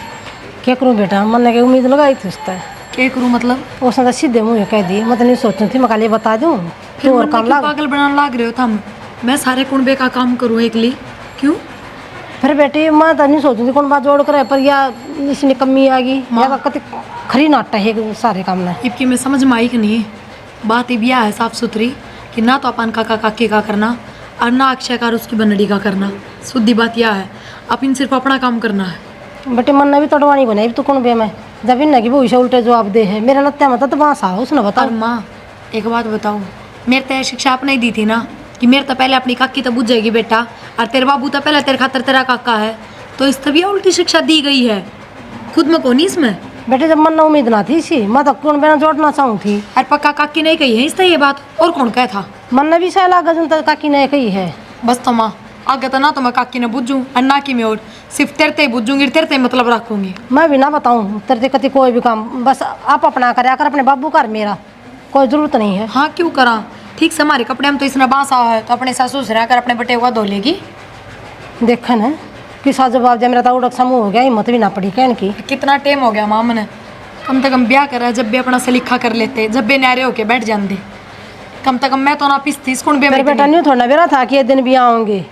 क्या करूँ बेटा, मन की उम्मीद लगाई थी उसका। क्या करूँ मतलब? उसने तो सीधे मुँह कह दी, मैं तो नहीं सोची थी, मैं कल बता दूँ फिर और मन काम क्यों लाग। पागल बनाने लाग रहे हो तुम? मैं सारे कुंबे का काम करूँ एकली, क्यों? फिर बेटी मैं तो नहीं सोची थी कौन बात जोड़ कर, पर या इसमें कमी आ गई या तो कति खरी नाटा है सारे काम में। इबकी में समझ में आई कि नहीं बात? ये बिया है साफ सुथरी कि ना तो अपन काका काकी का करना और ना अक्षय का और उसकी बनड़ी का करना। सीधी बात यह है, अपन सिर्फ अपना काम करना है। बेटे मन ने भी तोड़वानी बनाई तो कौन बे मैं जब इन की भूषा उल्टे जवाब दे है मेरा लत्या मत तो बांस आओ उसने बता। और माँ एक बात बताऊँ, मेरे तो शिक्षा आपने ही दी थी ना कि मेरे तो पहले अपनी काकी तो बुझ जाएगी बेटा, और तेरे बाबू तो पहले तेरे खातर तेरा काका है, तो इस तभी उल्टी शिक्षा दी गई है। खुद में कौन इसमें बेटे जब मन ने उम्मीद ना थी सी मैं तो कौन बेना जोड़ना चाहूँ थी। और पक्का काकी नहीं कही है इस ये बात, और कौन कहा था? मन ने भी सह लागा जन तक काकी ने कही है। बस तो माँ आगे तो ना तो मैं काकी ने बुझूँ और ना कि मैं और सिर्फ तेरे ते बुझूंगी, तेरे ते मतलब रखूंगी। मैं भी ना बताऊँ तेरे कति कोई भी काम बस आप अपना कर अपने बाबू कर, मेरा कोई जरूरत नहीं है। हाँ क्यों करा, ठीक से हमारे कपड़े में तो इसने बांस आवा है तो अपने सासू से रहकर अपने बटे हुआ धो लेगी। देखा ना किसा जवाब जब मेरा तो उड़क समूह हो गया, हिम्मत भी ना पड़ी कहन की। कितना टाइम हो गया माँ मैंने, कम से कम ब्याह करा जब भी अपना सलीखा कर लेते, जब भी न्यारे होके बैठ जाते, कम से कम मैं तो ना पिसती इसकुण मेरे बेटा नहीं थोड़ा बेरा था कि ये दिन भी आऊँगे।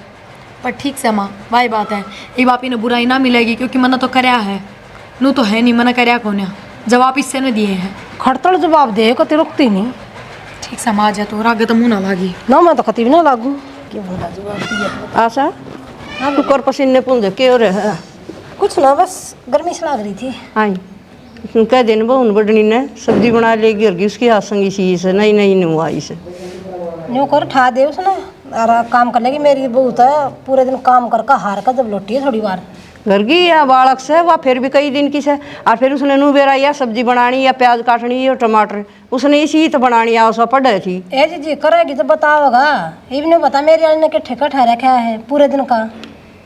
पर ठीक से माँ वही बात है, ये बापी ने बुराई ना मिलेगी क्योंकि मना तो करया है, नू तो है नहीं मना करया कोन्या, जवाब इससे ने दिए हैं। खड़तड़ जवाब दे कति रुकती नहीं। ठीक से माँ जाए तो रागे तो मुँह ना लागी ना मैं तो कति भी ना लागू। क्या बोला जवाब दिया आशा कुकर पसीने पुंज के हो रहा है कुछ ना बस गर्मी से लाग रही थी। आई कह दिन बहुन बड़नी ने सब्जी बना लेगी और उसकी हाथ संगी चीज नहीं नहीं नु आई से न्यू कर ठा दे उसने और काम कर लेगी। मेरी बहुत है पूरे दिन काम कर हार का जब लौटी है थोड़ी बार घर की या बालक से वह फिर भी कई दिन की से, और फिर उसने नू बेरा या सब्जी बनानी या प्याज काटनी या टमाटर उसने इसी तो बनानी आ उसका पढ़े थी। ए जी करेगी तो बताओगा, ये भी नहीं बता मेरी वाली ने के ठेका ठहरा रखा है पूरे दिन का।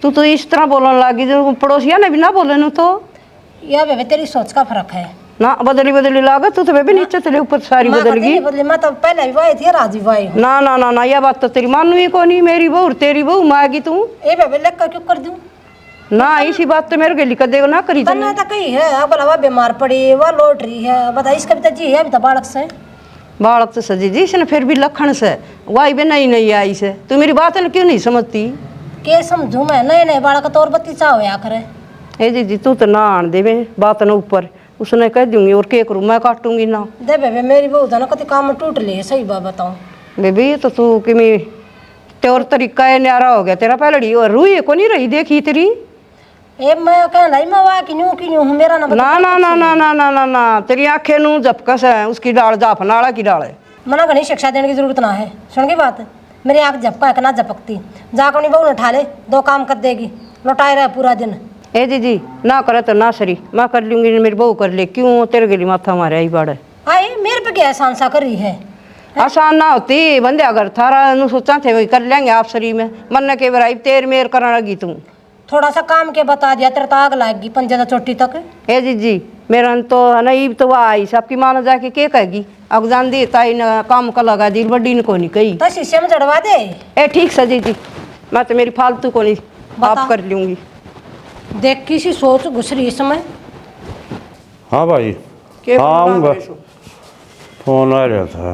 तू तो इस तरह बोलने लगी जो पड़ोसिया ने भी ना बोले नू तो या बेबे तेरी सोच का फर्क है ना बदली बदली लागत तू तो बेबे नीचे चले ऊपर सारी माँ बदल कभी गई। नहीं बदली, मैं तो पहले भी वाई थी राजी वाई हूँ। ना ना ना ना यह बात तो तेरी मानू ही को नहीं, मेरी बहू तेरी बहू मांगी तू ए बेबे लेख कर क्यों कर दूँ ना इसी बात तो मेरे के लिख देगा ना करी तन्ना तो कही है अब बोला वह बीमार पड़ी वह लौट रही है बता इसका भी तो जी है अभी तो बालक से बालक तो सजी जी इसने फिर भी लखन से वाई भी नहीं नहीं आई से तू मेरी बात है क्यों नहीं समझती। के समझू मैं नए नए बालक तो और बत्ती चाहो या करे। ए जी तू तो ना आन दे बात न ऊपर उसने कह दूंगी और के करूँ मैं काटूंगी ना दे बेबे मेरी बहू था ना कति काम में टूट ली है सही बात बताऊँ बेबी ये तो तू कि तेर तरीका है न्यारा हो गया तेरा पहलड़ी और रूई को नहीं रही देखी तेरी ए मैं कह रही मैं वाह कि न्यू हूँ मेरा ना ना ना ना ना ना ना ना ना तेरी आंखें नू झपकस है उसकी डाल जाफ नाला की डाल है मना घनी शिक्षा देने की जरूरत ना है। सुन गई बात मेरी आँख झपका है कि ना झपकती जाकर अपनी बहू ने उठा ले दो काम कर देगी लौटाए रहे पूरा दिन। ए दीदी ना करे तो ना सरी मैं कर लूंगी मेरी बहू कर ले क्यों तेरे गली माथा मारे आई बाड़ आए मेरे पे क्या एहसान सा कर रही है। आसान ना होती बंदे अगर थारा नु सोचा थे वही कर लेंगे आप शरीर में मन के बराई तेर मेर करने लगी तू थोड़ा सा काम के बता दिया तेरे तो आग लाएगी पंजे तो चोटी तक। ए जी मेरा तो नहीं तो वह आई सबकी मानो जाके के कहेगी अब जान दी ताई न काम का लगा दी बड्डी ने को नहीं कही तो शीशे में जड़वा दे। ए ठीक सजी जी मैं तो मेरी फालतू को नहीं बता। आप कर लूंगी देख किसी सोच घुस रही समय। हाँ भाई हाँ आऊँगा, फोन आ रहा था।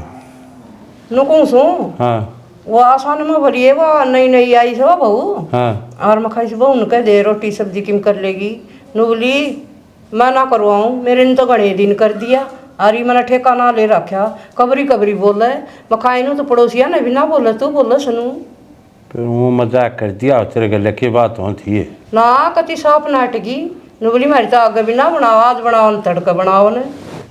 नुकू सू हाँ वो आसान में भरिए वो नई नई आई से वो बहू हाँ और मैं खाई से बहू न कह दे रोटी सब्जी किम कर लेगी नुबली मैं ना करवाऊँ मेरे ने तो घने दिन कर दिया अरे मैंने ठेका ना ले रखा कबरी कबरी बोला है मैं खाई नू तो पड़ोसिया ने भी ना बोला तू बोला सुनू फिर वो मजाक कर दिया तेरे गले की बात होती है ना कति साफ नाटकी नुबली मारी तो आगे भी ना बनाओ आज बनाओ तड़का बनाओ ने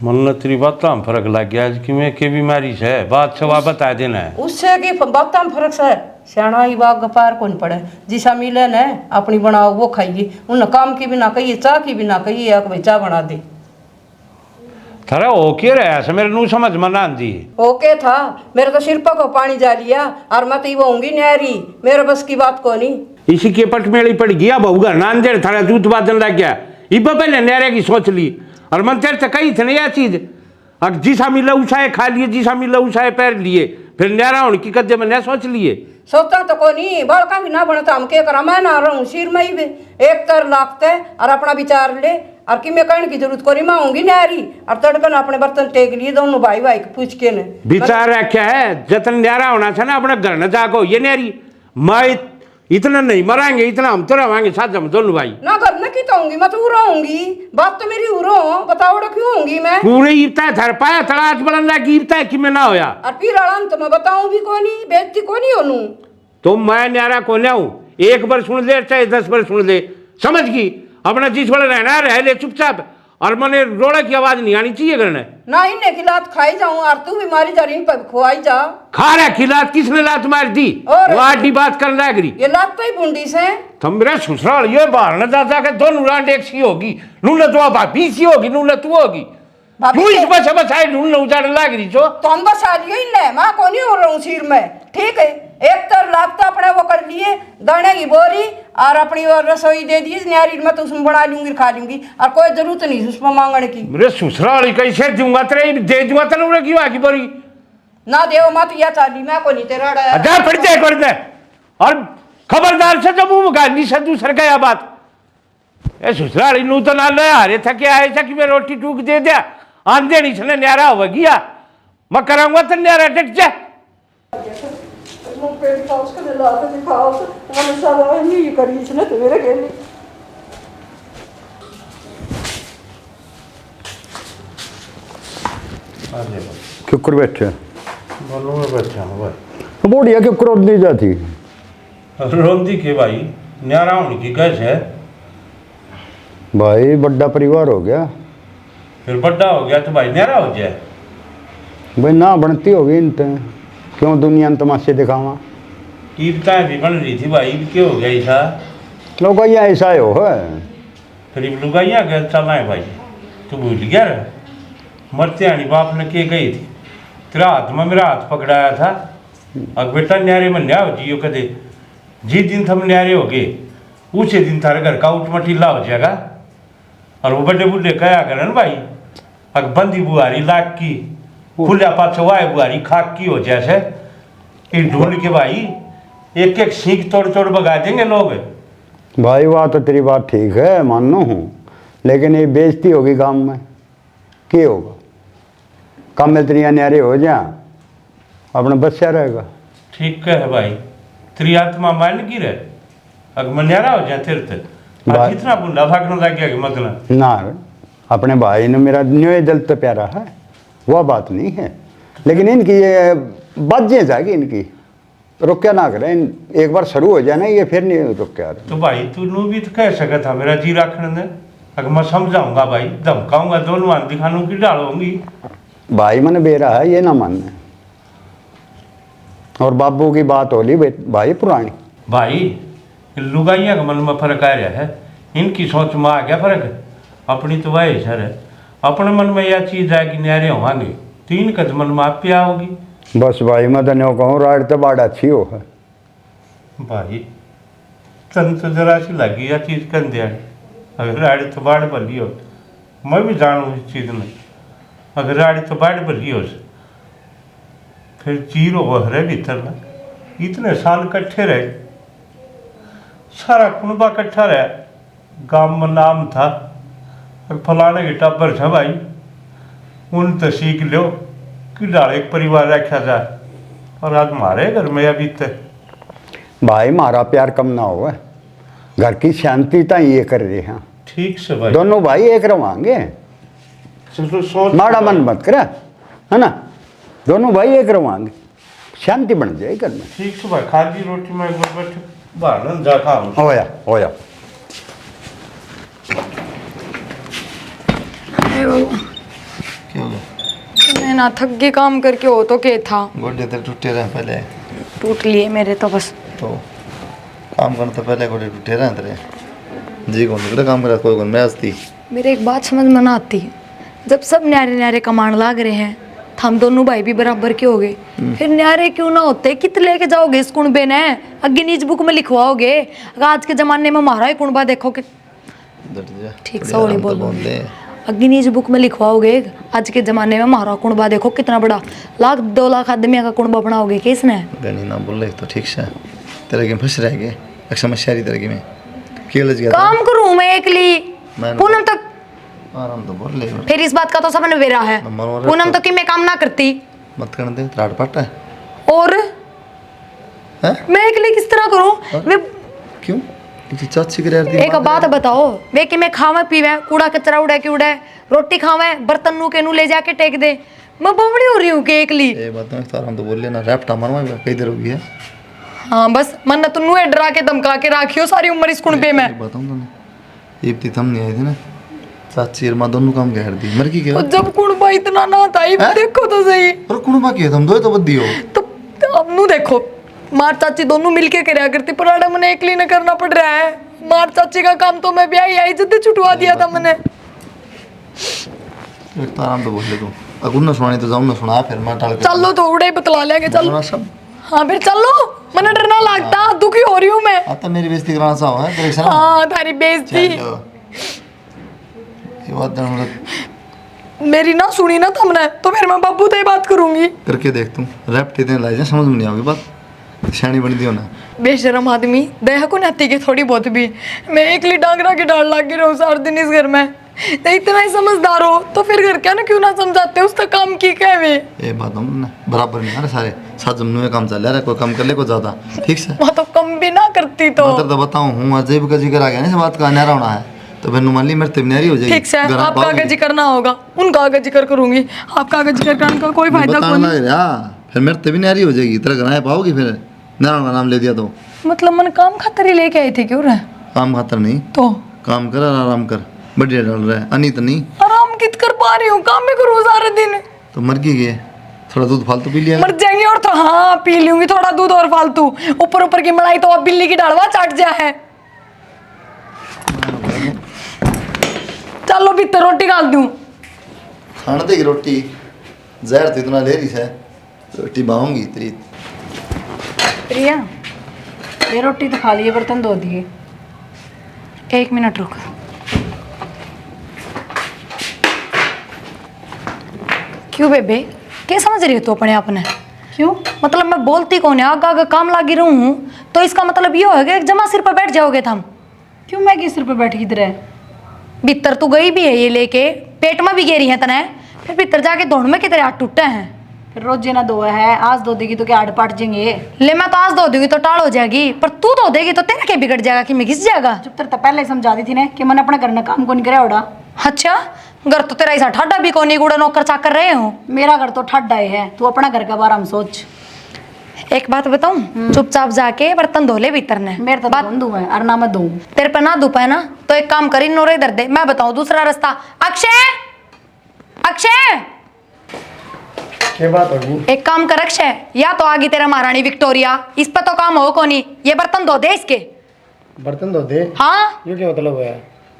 मन ने तेरी बात में फर्क लग गया आज कि मैं के बीमारी से बात छवा बता देना है उससे की बात में फर्क से सियाणा ही बाग पार कौन पड़े जिसा मिले न अपनी बनाओ वो खाइए उन काम की भी ना कहिए चाह की भी ना कहिए या भाई चाह बना दे थारा ओके रहा से मेरे नू समझ में ना दी ओके था मेरे तो सिर पर को पानी जा लिया और मैं तो ये होंगी न्यारी मेरे बस की बात को नहीं इसी के पट मेली पड़ गया बहुगा नांदेड़ थारा जूत बादन लग गया इब पहले न्यारे की सोच ली और मन तेरे से कही थे ना यह चीज अब जिसा मिला उसाए खा लिए जिसा मिला उसाए पैर लिए फिर न्यारा होने की कद्दे में न सोच लिए सोचता तो कोई नहीं बड़का भी ना बनता हम के करा मैं ना रहूँ सिर में ही एक तर लाखते और अपना विचार ले और कि मैं कहने की जरूरत को नहीं मैं आऊंगी न्यारी और तड़कन अपने बर्तन टेक लिए दोनों भाई भाई को पूछ के ने विचार रखा है जतन न्यारा होना था ना अपने घर न जाको ये न्यारी मैं इतना नहीं मराएंगे इतना हम तो रवाएंगे साथ हम दोनों भाई ना घर में की कहूंगी, मैं तो उरा होंगी। बात तो मेरी उरो, बताओ क्यों होंगी मैं? पूरे ईपता थर पाया तलाश बलंदा कीपता है कि मैं ना होया। और फिर अंत में बताऊं भी कोनी, बेइज्जती कोनी होनू। तो मैं न्यारा को ल्याऊं, एक बार सुन ले चाहे 10 बार सुन ले, समझ गई? अपना जिस वाले रहना रह ले चुपचाप, और मने रोड़ा की आवाज नहीं आनी चाहिए करने। ना इन्ने की लात खाई जाऊं और तू भी मारी जा रही पर खुआई जा। खा रहा की लात, किसने लात मार दी? और वाडी बात कर लग रही ये लात तो ही बुंडी से। तुम मेरे ससुराल ये बाहर न जा के दोनों रांड एक सी होगी, नूने तो भाभी सी होगी, नूने तू होगी। तू इस बस बस आई नूने उजाड़ लग रही जो तो हम बस आ लियो इन्ने, मैं कोनी हो रहा हूं सिर में। ठीक है, एक तो लात तो अपने वो कर लिए, दाने की बोरी और अपनी और रसोई दे दी न्यारी, मैं तो उसमें बना लूंगी खा लूंगी, और कोई जरूरत नहीं उसमें मांगने की। मेरे ससुराल कैसे दूंगा तेरे, दे दूंगा तेरे की वाकी बोरी ना देव मत या चाली, मैं को नहीं तेरा जा पड़ते कर दे। और खबरदार से जब मुंह गाली से दूसर का बात ए ससुराल नू तो ना ले आ रहे था क्या ऐसा कि मैं रोटी टूक दे दिया आंधे नहीं छने न्यारा हो गया, मैं कराऊंगा तो न्यारा टेक जा। पेट का उसका ला के दिखाओ, मैंने सब नहीं करी इसने तो मेरे के लिए। क्यों बैठे बोलो मैं बैठा हूँ भाई। बोढ़िया क्यों रोड नहीं जाती? रोंदी के भाई, न्यारा होने की कैसे? भाई बड़ा परिवार हो गया, फिर बड़ा हो गया तो भाई न्यारा हो जाए। भाई ना बनती होगी इन ते, क्यों दुनिया में तमाशे दिखावा? कीपता भी बन रही थी भाई, क्यों हो गया ऐसा? लोग ऐसा ही हो है। फिर लुगाइया गया चलना है भाई, तू भूल गया रे? मरते आनी बाप ने के गई थी, तेरा हाथ में मेरा हाथ पकड़ाया था, अब बेटा न्यारे में न्या हो जियो कदे, जिस दिन हम न्यारे हो गए उसी दिन थारे घर का उठ मटीला हो जाएगा। और वो बड़े बुढ़े कहा करें भाई, अग बंदी बुआरी लाख की खुलिया पाछवाए बुआरी खाक की हो जैसे इन ढूंढ के भाई एक एक सीख तोड़ तोड़ भगा देंगे लोग। भाई वह तो तेरी बात ठीक है, मानो हूँ, लेकिन ये बेइज्जती होगी काम में, क्या होगा? काम में तेरी न्यारे हो जा, अपना बच्चा रहेगा। ठीक है भाई, तेरी आत्मा मान की रहे, अगर मैं न्यारा हो जाए तेरे तक इतना बुंडा भागने लग गया कि मतलब ना अपने भाई ने मेरा न्योय दिल तो प्यारा है, वह बात नहीं है, लेकिन इनकी ये बाजें जाएगी, इनकी रुक्या ना करें, एक बार शुरू हो जाए ना ये फिर नहीं रुक्या। तो भाई तू नू भी तो कह सका था मेरा जी रखने ने, अगर मैं समझाऊंगा भाई, धमकाऊंगा, दोनों हाथ दिखानों की डालूंगी। भाई मैंने बेरा है ये ना मानना, और बाबू की बात हो ली भाई पुरानी। भाई लुगाइया का मन में फर्क आ रहा है, इनकी सोच में आ गया फर्क, अपनी तो वही सर है, अपने मन में यह चीज है कि न्यारे होंगे तो इनका मन में आप पिया होगी। बस भाई मैं तो नहीं कहूँ राड तो बाढ़ अच्छी हो है। भाई तन तो जरा सी लगी यह चीज कर दिया, अगर राड़ी तो बाढ़ भली हो, मैं भी जानू इस चीज में, अगर राड़ी तो बाढ़ भली हो फिर जीरो हरे भीतर ना, इतने साल इकट्ठे रहे, सारा कुनबा इकट्ठा रहा, गांव में नाम था फलाने के टब्बर था भाई, उन तो सीख लो कि डाल एक परिवार रखा जाए, और आज मारे घर में अभी तक। भाई मारा प्यार कम ना हो, घर की शांति तो ये कर रहे हैं। ठीक से भाई, दोनों भाई एक रवांगे, सोच माड़ा मन मत करे, है ना? दोनों भाई एक रवांगे, शांति बन जाए घर में। ठीक से भाई, खाली रोटी में एक बार बैठ बाहर न जा खाऊं। होया होया। क्यों मैं ना थक के काम करके हो तो क्या था, गोडे तेरे टूटे रहे पहले, टूट लिए मेरे तो बस। तो काम करने तो पहले गोडे टूटे रहे तेरे, जी कौन तेरा काम करा, कोई कौन मैं हंसती। मेरे एक बात समझ में ना आती, जब सब न्यारे न्यारे कमांड लाग रहे हैं तो हम दोनों भाई भी बराबर के हो गए, फिर न्यारे क्यों ना होते? कित लेके जाओगे इस कुनबे ने? अगे नीच बुक में लिखवाओगे? आज के जमाने में हमारा ही कुनबा देखो कि ठीक सा होली बोल अग्नि नीच बुक में लिखवाओगे? आज के जमाने में हमारा कुनबा देखो कितना बड़ा, 1-2 लाख आदमी का कुनबा बनाओगे किसने? गनी ना बोल रहे तो ठीक से तेरे के फंस रह गए, एक समस्या रही तेरे के में क्यों लज गया काम करूं मैं अकेली? पूनम तक आराम तो बोल ले, फिर इस बात का तो सबने वेरा है, पूनम तो कि मैं काम ना करती मत करने दे, त्राट पट है और हैं? मैं अकेले किस तरह करूं? मैं क्यों तुझी चाची के यार एक बात बताओ, वे कि मैं खावे पीवे कूड़ा कचरा उड़े के उड़े, रोटी खावे बर्तन नू के नू ले जाके टेक दे, मैं बमड़ी हो रही हूँ के एकली। ए बात में तारा हम तो बोल लेना रैप्टा मरवा कई देर हो गई है। हाँ बस मन तुन्नू डरा के धमका के राखियो सारी उम्र इस कुण पे मैं। बताऊं तुम्हें इब्ती थम नहीं आई थी ना चाची और मां दोनों काम कह दी मर की क्या जब कुणबा इतना ना था ये देखो तो सही। पर कुणबा की तुम दो तो बद्दी हो तो अब नू देखो मार चाची दोनों मिलके करया करती पर आड़ा मने एकली न करना पड़ रहा है। मार चाची का काम तो मैं ब्याह आई जल्दी छुटवा दिया था मैंने। एक तो आराम तो बोल ले तू अगर न सुनानी तो जाऊं न सुना फिर मैं टाल के चलो तो उड़े बतला लेंगे चलो। सब हाँ फिर चलो मने डर ना लगता दुखी हो रही हूँ मैं। आता मेरी बेइज्जती कराना चाहो है तेरे साथ हाँ तारी बेइज्जती ये बात जान मेरी ना सुनी ना तुमने तो फिर मैं बाबू से बात करूंगी। करके देख तू रैप कितने लाई जा समझ में नहीं आओगी बात शानी बन दियो ना बेशरम आदमी दया को नाती के थोड़ी बहुत भी मैं एकली डांगरा के डाल लाग रहा हूँ सारा दिन इस घर में। तो इतना ही समझदार हो तो फिर घर क्या ना क्यों ना समझाते उसका काम की क्या है ये बात हम ना बराबर नहीं आ सारे साथ जमनु काम चल रहा है कोई कम कर ले कोई ज्यादा ठीक से मैं तो कम भी ना करती तो मतलब तो बताऊं हूं अजैब का जिक्र आ गया ना इस बात का न्यारा होना है तो फिर नुमाली मेरे तिमनेरी हो जाएगी। ठीक से आपका आगे जिक्र ना होगा उनका आगे जिक्र करूंगी आपका आगे जिक्र करने का कोई फायदा बताना नहीं। लग रहा फिर मेरे तिमनेरी नारी हो जाएगी तेरा घर आए पाओगी फिर नारायण का नाम ले दिया तो मतलब मन काम खातर ही लेके आई थी क्यों रे काम खातर नहीं तो काम कर और आराम कर बढ़िया डाल रहा है अनित नहीं आराम कित कर पा रही हूँ काम भी करूँ सारे दिन। तो मर की गए थोड़ा दूध फालतू पी लिया मर जाएंगे और तो हाँ पी लूंगी थोड़ा दूध और फालतू ऊपर ऊपर की मलाई तो अब बिल्ली की डालवा चाट जा है। चलो भीतर रोटी डाल दूं खाने देगी रोटी जहर तो इतना ले रही है रोटी बाऊंगी तेरी प्रिया ये रोटी तो खा लिए बर्तन धो दिए। 1 मिनट रुक। क्यों बेबे क्या समझ रही हो तू अपने आप ने? क्यों? मतलब मैं बोलती कौन है आगा आगा काम लागी रहूं हूं तो इसका मतलब ये होगा कि जमा सिर पर बैठ जाओगे तुम। क्यों मैं किस सिर पे बैठी इधर है? भीतर तू गई भी है ये लेके पेट में भी गेरी है तने फिर भीतर जाके दौड़ में कितने हाथ टूटे हैं। फिर रोजे ना धोआ है आज धो देगी तो क्या आड़ पट जाएंगे। ले मैं तो आज धो दूंगी तो टाल हो जाएगी पर तू धो देगी तो तेरा क्या बिगड़ जाएगा कि मैं घिस जाएगा। चुप तो पहले ही समझा दी थी ना कि मैंने अपना घर में काम को नहीं करा उड़ा। अच्छा घर तो तेरा ऐसा ठाडा भी कोनी कूड़ा नौकर चाकर रहे हो। मेरा घर तो ठड्डा है तू अपना घर के बारे में सोच। एक बात बताऊं चुपचाप जाके बर्तन धो ले भीतर ने मेरे तो बात बंधु है और ना मैं दूं। तेरे पे ना धुपा है ना तो एक काम करी नोरे इधर दे मैं बताऊं दूसरा रास्ता। अक्षय अक्षय क्या बात होगी? एक काम कर अक्षय या तो आगी तेरा महारानी विक्टोरिया इस पे तो काम हो को नहीं ये बर्तन धो दे इसके। बर्तन धो दे? हाँ ये क्या मतलब है?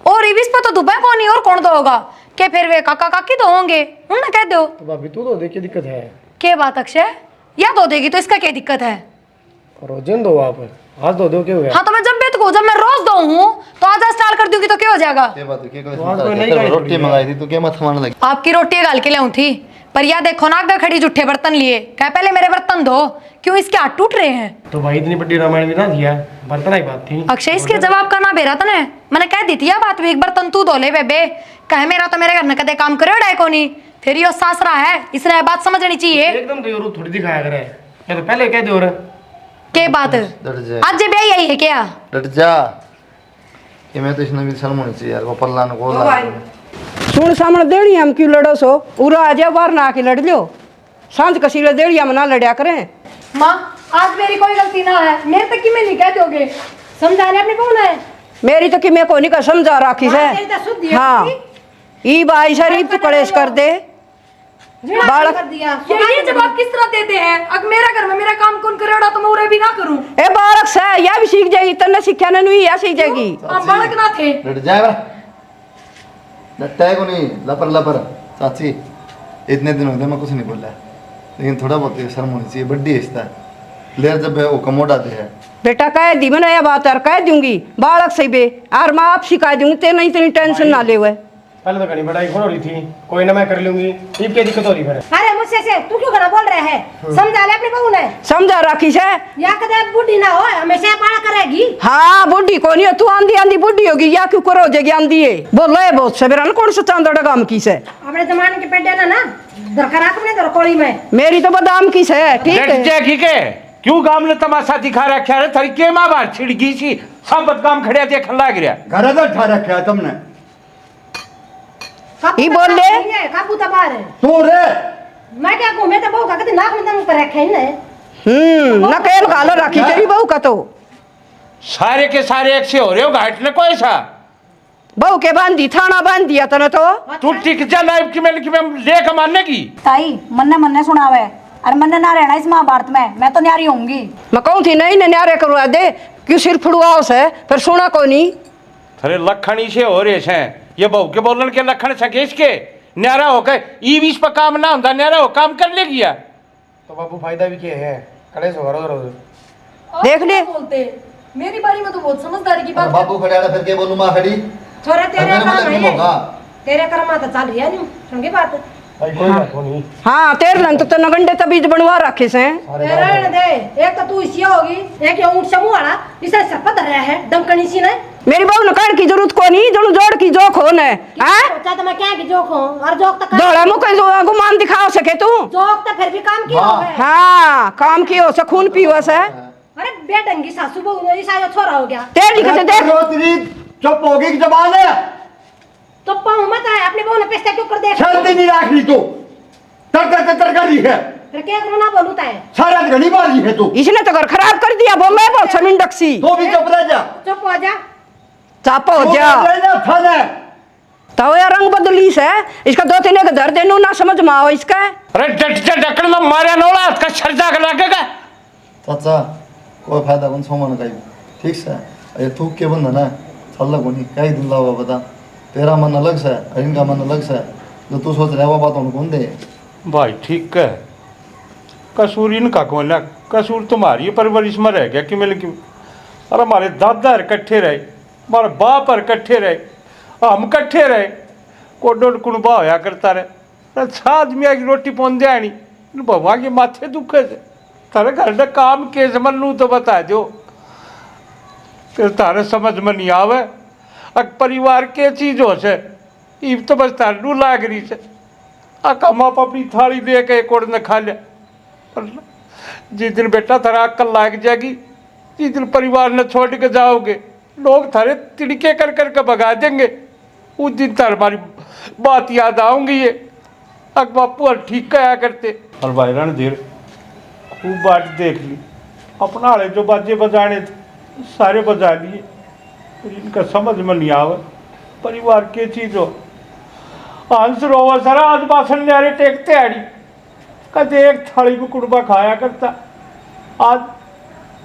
और इस पे तो धुपा को नहीं और कौन धोगा के फिर वे काका काकी धोंगे उन्हें कह दो। तो भाभी तू धो दे, क्या दिक्कत है? क्या बात अक्षय या धो देगी तो इसका क्या दिक्कत है? रोजन दो आप आज धो दो क्या हो गया? हाँ तो मैं जब भी तो जब मैं रोज दो हूँ तो आज स्टार्ट कर दूंगी तो क्या हो जाएगा? ये बात है रोटी मंगाई थी तो क्या मत खाने लगी आपकी रोटी गाल के लाऊं थी पर या देखो ना आगे खड़ी जूठे बर्तन लिए कह पहले मेरे बर्तन धो क्यों इसके हाथ टूट रहे हैं। तो भाई इतनी बड़ी रामायण भी ना दिया बर्तन ही बात थी। अक्षय इसके जवाब का ना बेरा तने मैंने कह दी थी या बात भी एक बर्तन तू धो ले बेबे कहे मेरा तो मेरे घर में कदे काम करे डाय को नहीं फिर यो सासरा है इसने बात समझनी चाहिए। एकदम तो यूं थोड़ी दिखाया करे ये तो पहले कह दो रे के बात आज जे ब्याह आई है क्या? डट जा ये मैं तो इसने भी शर्म होनी चाहिए यार वो पल्ला ने बोला सुन सामने देड़ी हम क्यों लड़ो सो उरा आ जाओ बाहर ना आके लड़ लो सांझ कसीले देड़ी हम ना लड़या करें। माँ आज मेरी कोई गलती ना है मेरे तक की मैं नहीं कह दोगे समझाने अपने कौन है मेरी तो कि मैं कोनी का समझा राखी है। हाँ ई भाई शरीफ तू कलेश कर दे बालक ये जवाब किस तरह देते हैं अब मेरा घर में मेरा काम कौन करेगा तो मैं उरे भी ना करूं। ए बालक से या भी सीख जाएगी तन्ने शिक्षा ने नहीं या सीख जाएगी। आप बालक ना थे डट जाए बरा डटता है को नहीं लपर लपर चाची इतने दिन हो गए मैं कुछ नहीं बोला लेकिन थोड़ा बहुत शर्म होनी चाहिए बड्डी हिस्सा ले जब वो कमोड आते हैं बेटा कह दी मैंने यह बात और कह दूंगी बालक से बे और मैं आप सिखा दूंगी ते नहीं इतनी टेंशन ना ले हुए। पहले तो घनी बड़ाई हो रही थी कोई ना मैं कर लूंगी ये क्या दिक्कत हो रही है? अरे मुझसे से तू क्यों गला बोल रहा है? समझा ले अपने बहू ने समझा राखी से या कदे बुढ़ी ना हो हमेशा पाला करेगी। हाँ बुढ़ी को नहीं तू आंधी आंधी बुढ़ी होगी या क्यों करो जगी आंधी है बोलो है बहुत सवेरा कौन सा चांदड़ा काम की से अपने जमाने के पेटे ना दरकरार अपने दरकोड़ी में मेरी तो बादाम की से ठीक है ठीक है क्यों गांव ने तमाशा दिखा रखा है? थारी के माँ बाहर छिड़ गई सी, सब बदकाम खड़े देख लाग रहा। घर तो ठा रखा है तुमने। ही बोल ले। काबू तबार है तू रे मैं क्या कहूं, मैं तो बहू का कहते नाक में दम पर रखे ही ना। नकेल गालो रखी तेरी बहू का तो। सारे के सारे एक से हो रहे हो, घाट ने कोई सा बहू के बांधी थाना बांध दिया तने तो। तू टिक जा लाइफ की मैं लेकर मारने की। ताई मन्ने सुनावे, अरे मन्ने ना रहना इस महाभारत में, मैं तो न्यारी होंगी। मैं कहूँ थी नहीं न्यारे करवा दे, क्यों सिर फुड़वाओ से फिर सुना को नहीं। अरे लखन से हो रहे हैं ये बहू के बोलन के लखन सके इसके न्यारा होकर ई बीच पर काम ना होता, न्यारा हो काम कर ले गया तो बाबू फायदा भी क्या है, कड़े से रोज रोज देख ले। बोलते मेरी बारी में तो बहुत समझदारी की बात है। बाबू खड़े फिर के बोलूं माँ खड़ी छोरे तेरे मेरे काम मतलब है नहीं होगा। तेरे कर्म तो चल रही है नहीं संगी बात। भाई कोई बात नहीं। हाँ तेरे लन तो नगंडे तबीज बनवा रखे से। रहने दे, एक तो तू इसी होगी, एक ये ऊंट समूह वाला इसे शपथ रहा है डंकनी सी ने। मेरी बहू ने कहने की जरूरत को नहीं, जोड़ जोड़ की जोख हो ने। हैं सोचा तो मैं क्या की जोक हूं, और जोक तो दौड़ा मुके गुमान दिखा सके तू। जोक तो फिर भी काम की हो गए। हाँ काम की हो से खून पीवा से। अरे बेटंगी सासू बहू ने ऐसा छोरा हो गया। तेरी कहते देख तेरी चुप होगी कि जबान है, तो पाऊं मत है अपनी बहू ने पैसे क्यों कर दे। चलती नहीं राख रही तू, तड़का रही है, फिर क्या करूं ना बोलूं ताए। सारा घड़ी मारी है तू। इसने तो घर खराब कर दिया, बोल रहा है बहुत समिंडक सी। तो भी चुप रह जा, चुप हो जा। चाप हो जा थाने तो यार रंग बदली से इसका दो तीन धर देनू ना समझ में आओ इसका। अरे ढक्कन में मारे नोला का छर्जा का लगेगा। चाचा कोई फायदा कौन सोमन का ठीक से ये थूक के बंद ना चल कोनी कई दिन लावा बता, तेरा मन अलग से इनका मन अलग से, जो तू सोच रहा है वो बात उनको कौन दे। भाई ठीक है, कसूर इनका कौन है, कसूर तुम्हारी परवरिश में रह गया कि मिल की। अरे हमारे दादा इकट्ठे रहे, हमारे बाप इकट्ठे रहे, हम इकट्ठे रहे, कोडोड कुणबा होया करता रहे। आदमी की रोटी पौन दिया नहीं भगवान के माथे दुखे से तारे घर में काम के समझ लूँ तो बता दो, फिर तारे समझ में नहीं आवे परिवार के चीज हो से ईब तो बस तारू लाग रही से। हम आप अपनी थाली दे के एक और ने खा लिया, पर जिस दिन बेटा थारा अक्ल लाग जाएगी, जिस दिन परिवार ने छोड़ के जाओगे, लोग थारे तिड़के कर के भगा देंगे, उस दिन तार हमारी बात याद आऊंगी। ये अक बापू और ठीक कहा करते। और भाई रणधीर खूब बात देख ली, अपना वाले जो बाजे बजाने थे सारे बजा लिए, इनका समझ में नहीं आवे परिवार के चीज हो। हंस रोवा सारा आज बासन न्यारे टेकते आड़ी कदे एक थाली में कुड़बा खाया करता, आज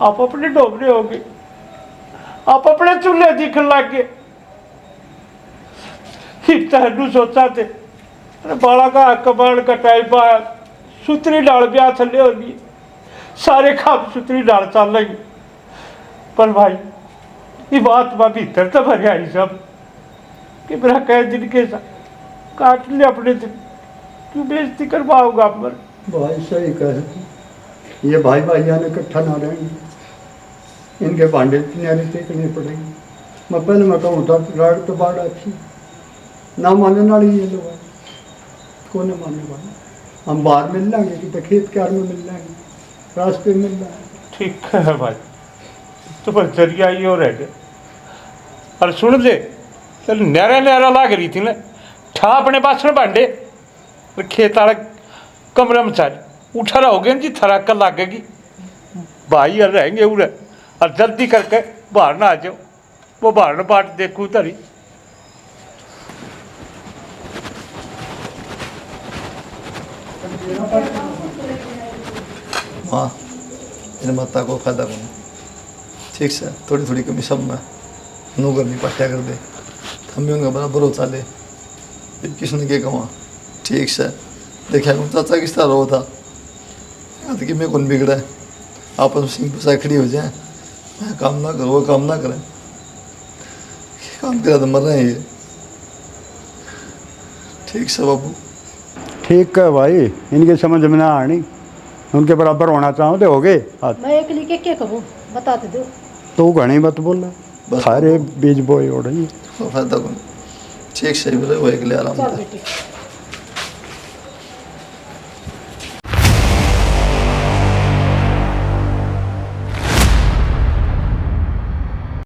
आप अपने डोबरे हो गए, आप अपने चूल्हे दिखने लग गए। इतना सोचा थे अरे बाला का कबाड़ कटाई पाया, सुतरी डाल ब्याह थले हो लिए, सारे काम सुतरी डाल चल रही। पर भाई ये बात बा भीतर तो भर आई सब कि मेरा कह दिन के साथ काट ले अपने दिन, क्यों बेइज्जती करवाओगा पर। भाई सही कहे, ये भाई भाइयां ने इकट्ठा ना रहेंगे, इनके भांडे न्यारे टेकने पड़ेंगे। मैं पहले मैं कहूँ था राग तो बाढ़ अच्छी ना मानने वाली ये लोग कौन मानने वाले, हम बाहर मिल लेंगे कि तो खेत क्यार में मिल लेंगे, रास्ते में मिल लेंगे। ठीक है भाई, तो पर जरिया ही हो रह गया। और सुन दे चल न्यारा न्यारा लाग रही थी ना, ठा अपने बासण भांडे खेत वाला कमरे में चाल उठा रहोगे जी, थरा कर लागेगी भाई और रहेंगे उरे। और जल्दी करके बाहर ना आ जाओ, वो बाहर न बाट देखू तरी। हाँ इन मत्ता को फायदा कौन ठीक से थोड़ी थोड़ी कमी सब में नौकर नहीं पट्टा कर दे, हम भी उनका बराबर हो चाले। किसने क्या कमा ठीक से देखा चाचा किस तरह रो था, याद कि मैं कौन बिगड़ा है, आपस में सिंह पसा खड़ी हो जाए, मैं काम ना करूँ वो काम ना करें, काम करा तो मर रहे हैं ये। ठीक से बाबू ठीक है भाई, इनके समझ में ना आनी, उनके बराबर होना चाहो तो हो गए। मैं एक लिए क्या करूं बताते दो। तो घनी बात बोल रहा, सारे बीज बोए उड़ रही फायदा कौन ठीक से बोले वो एक ले आराम चल था। बेटी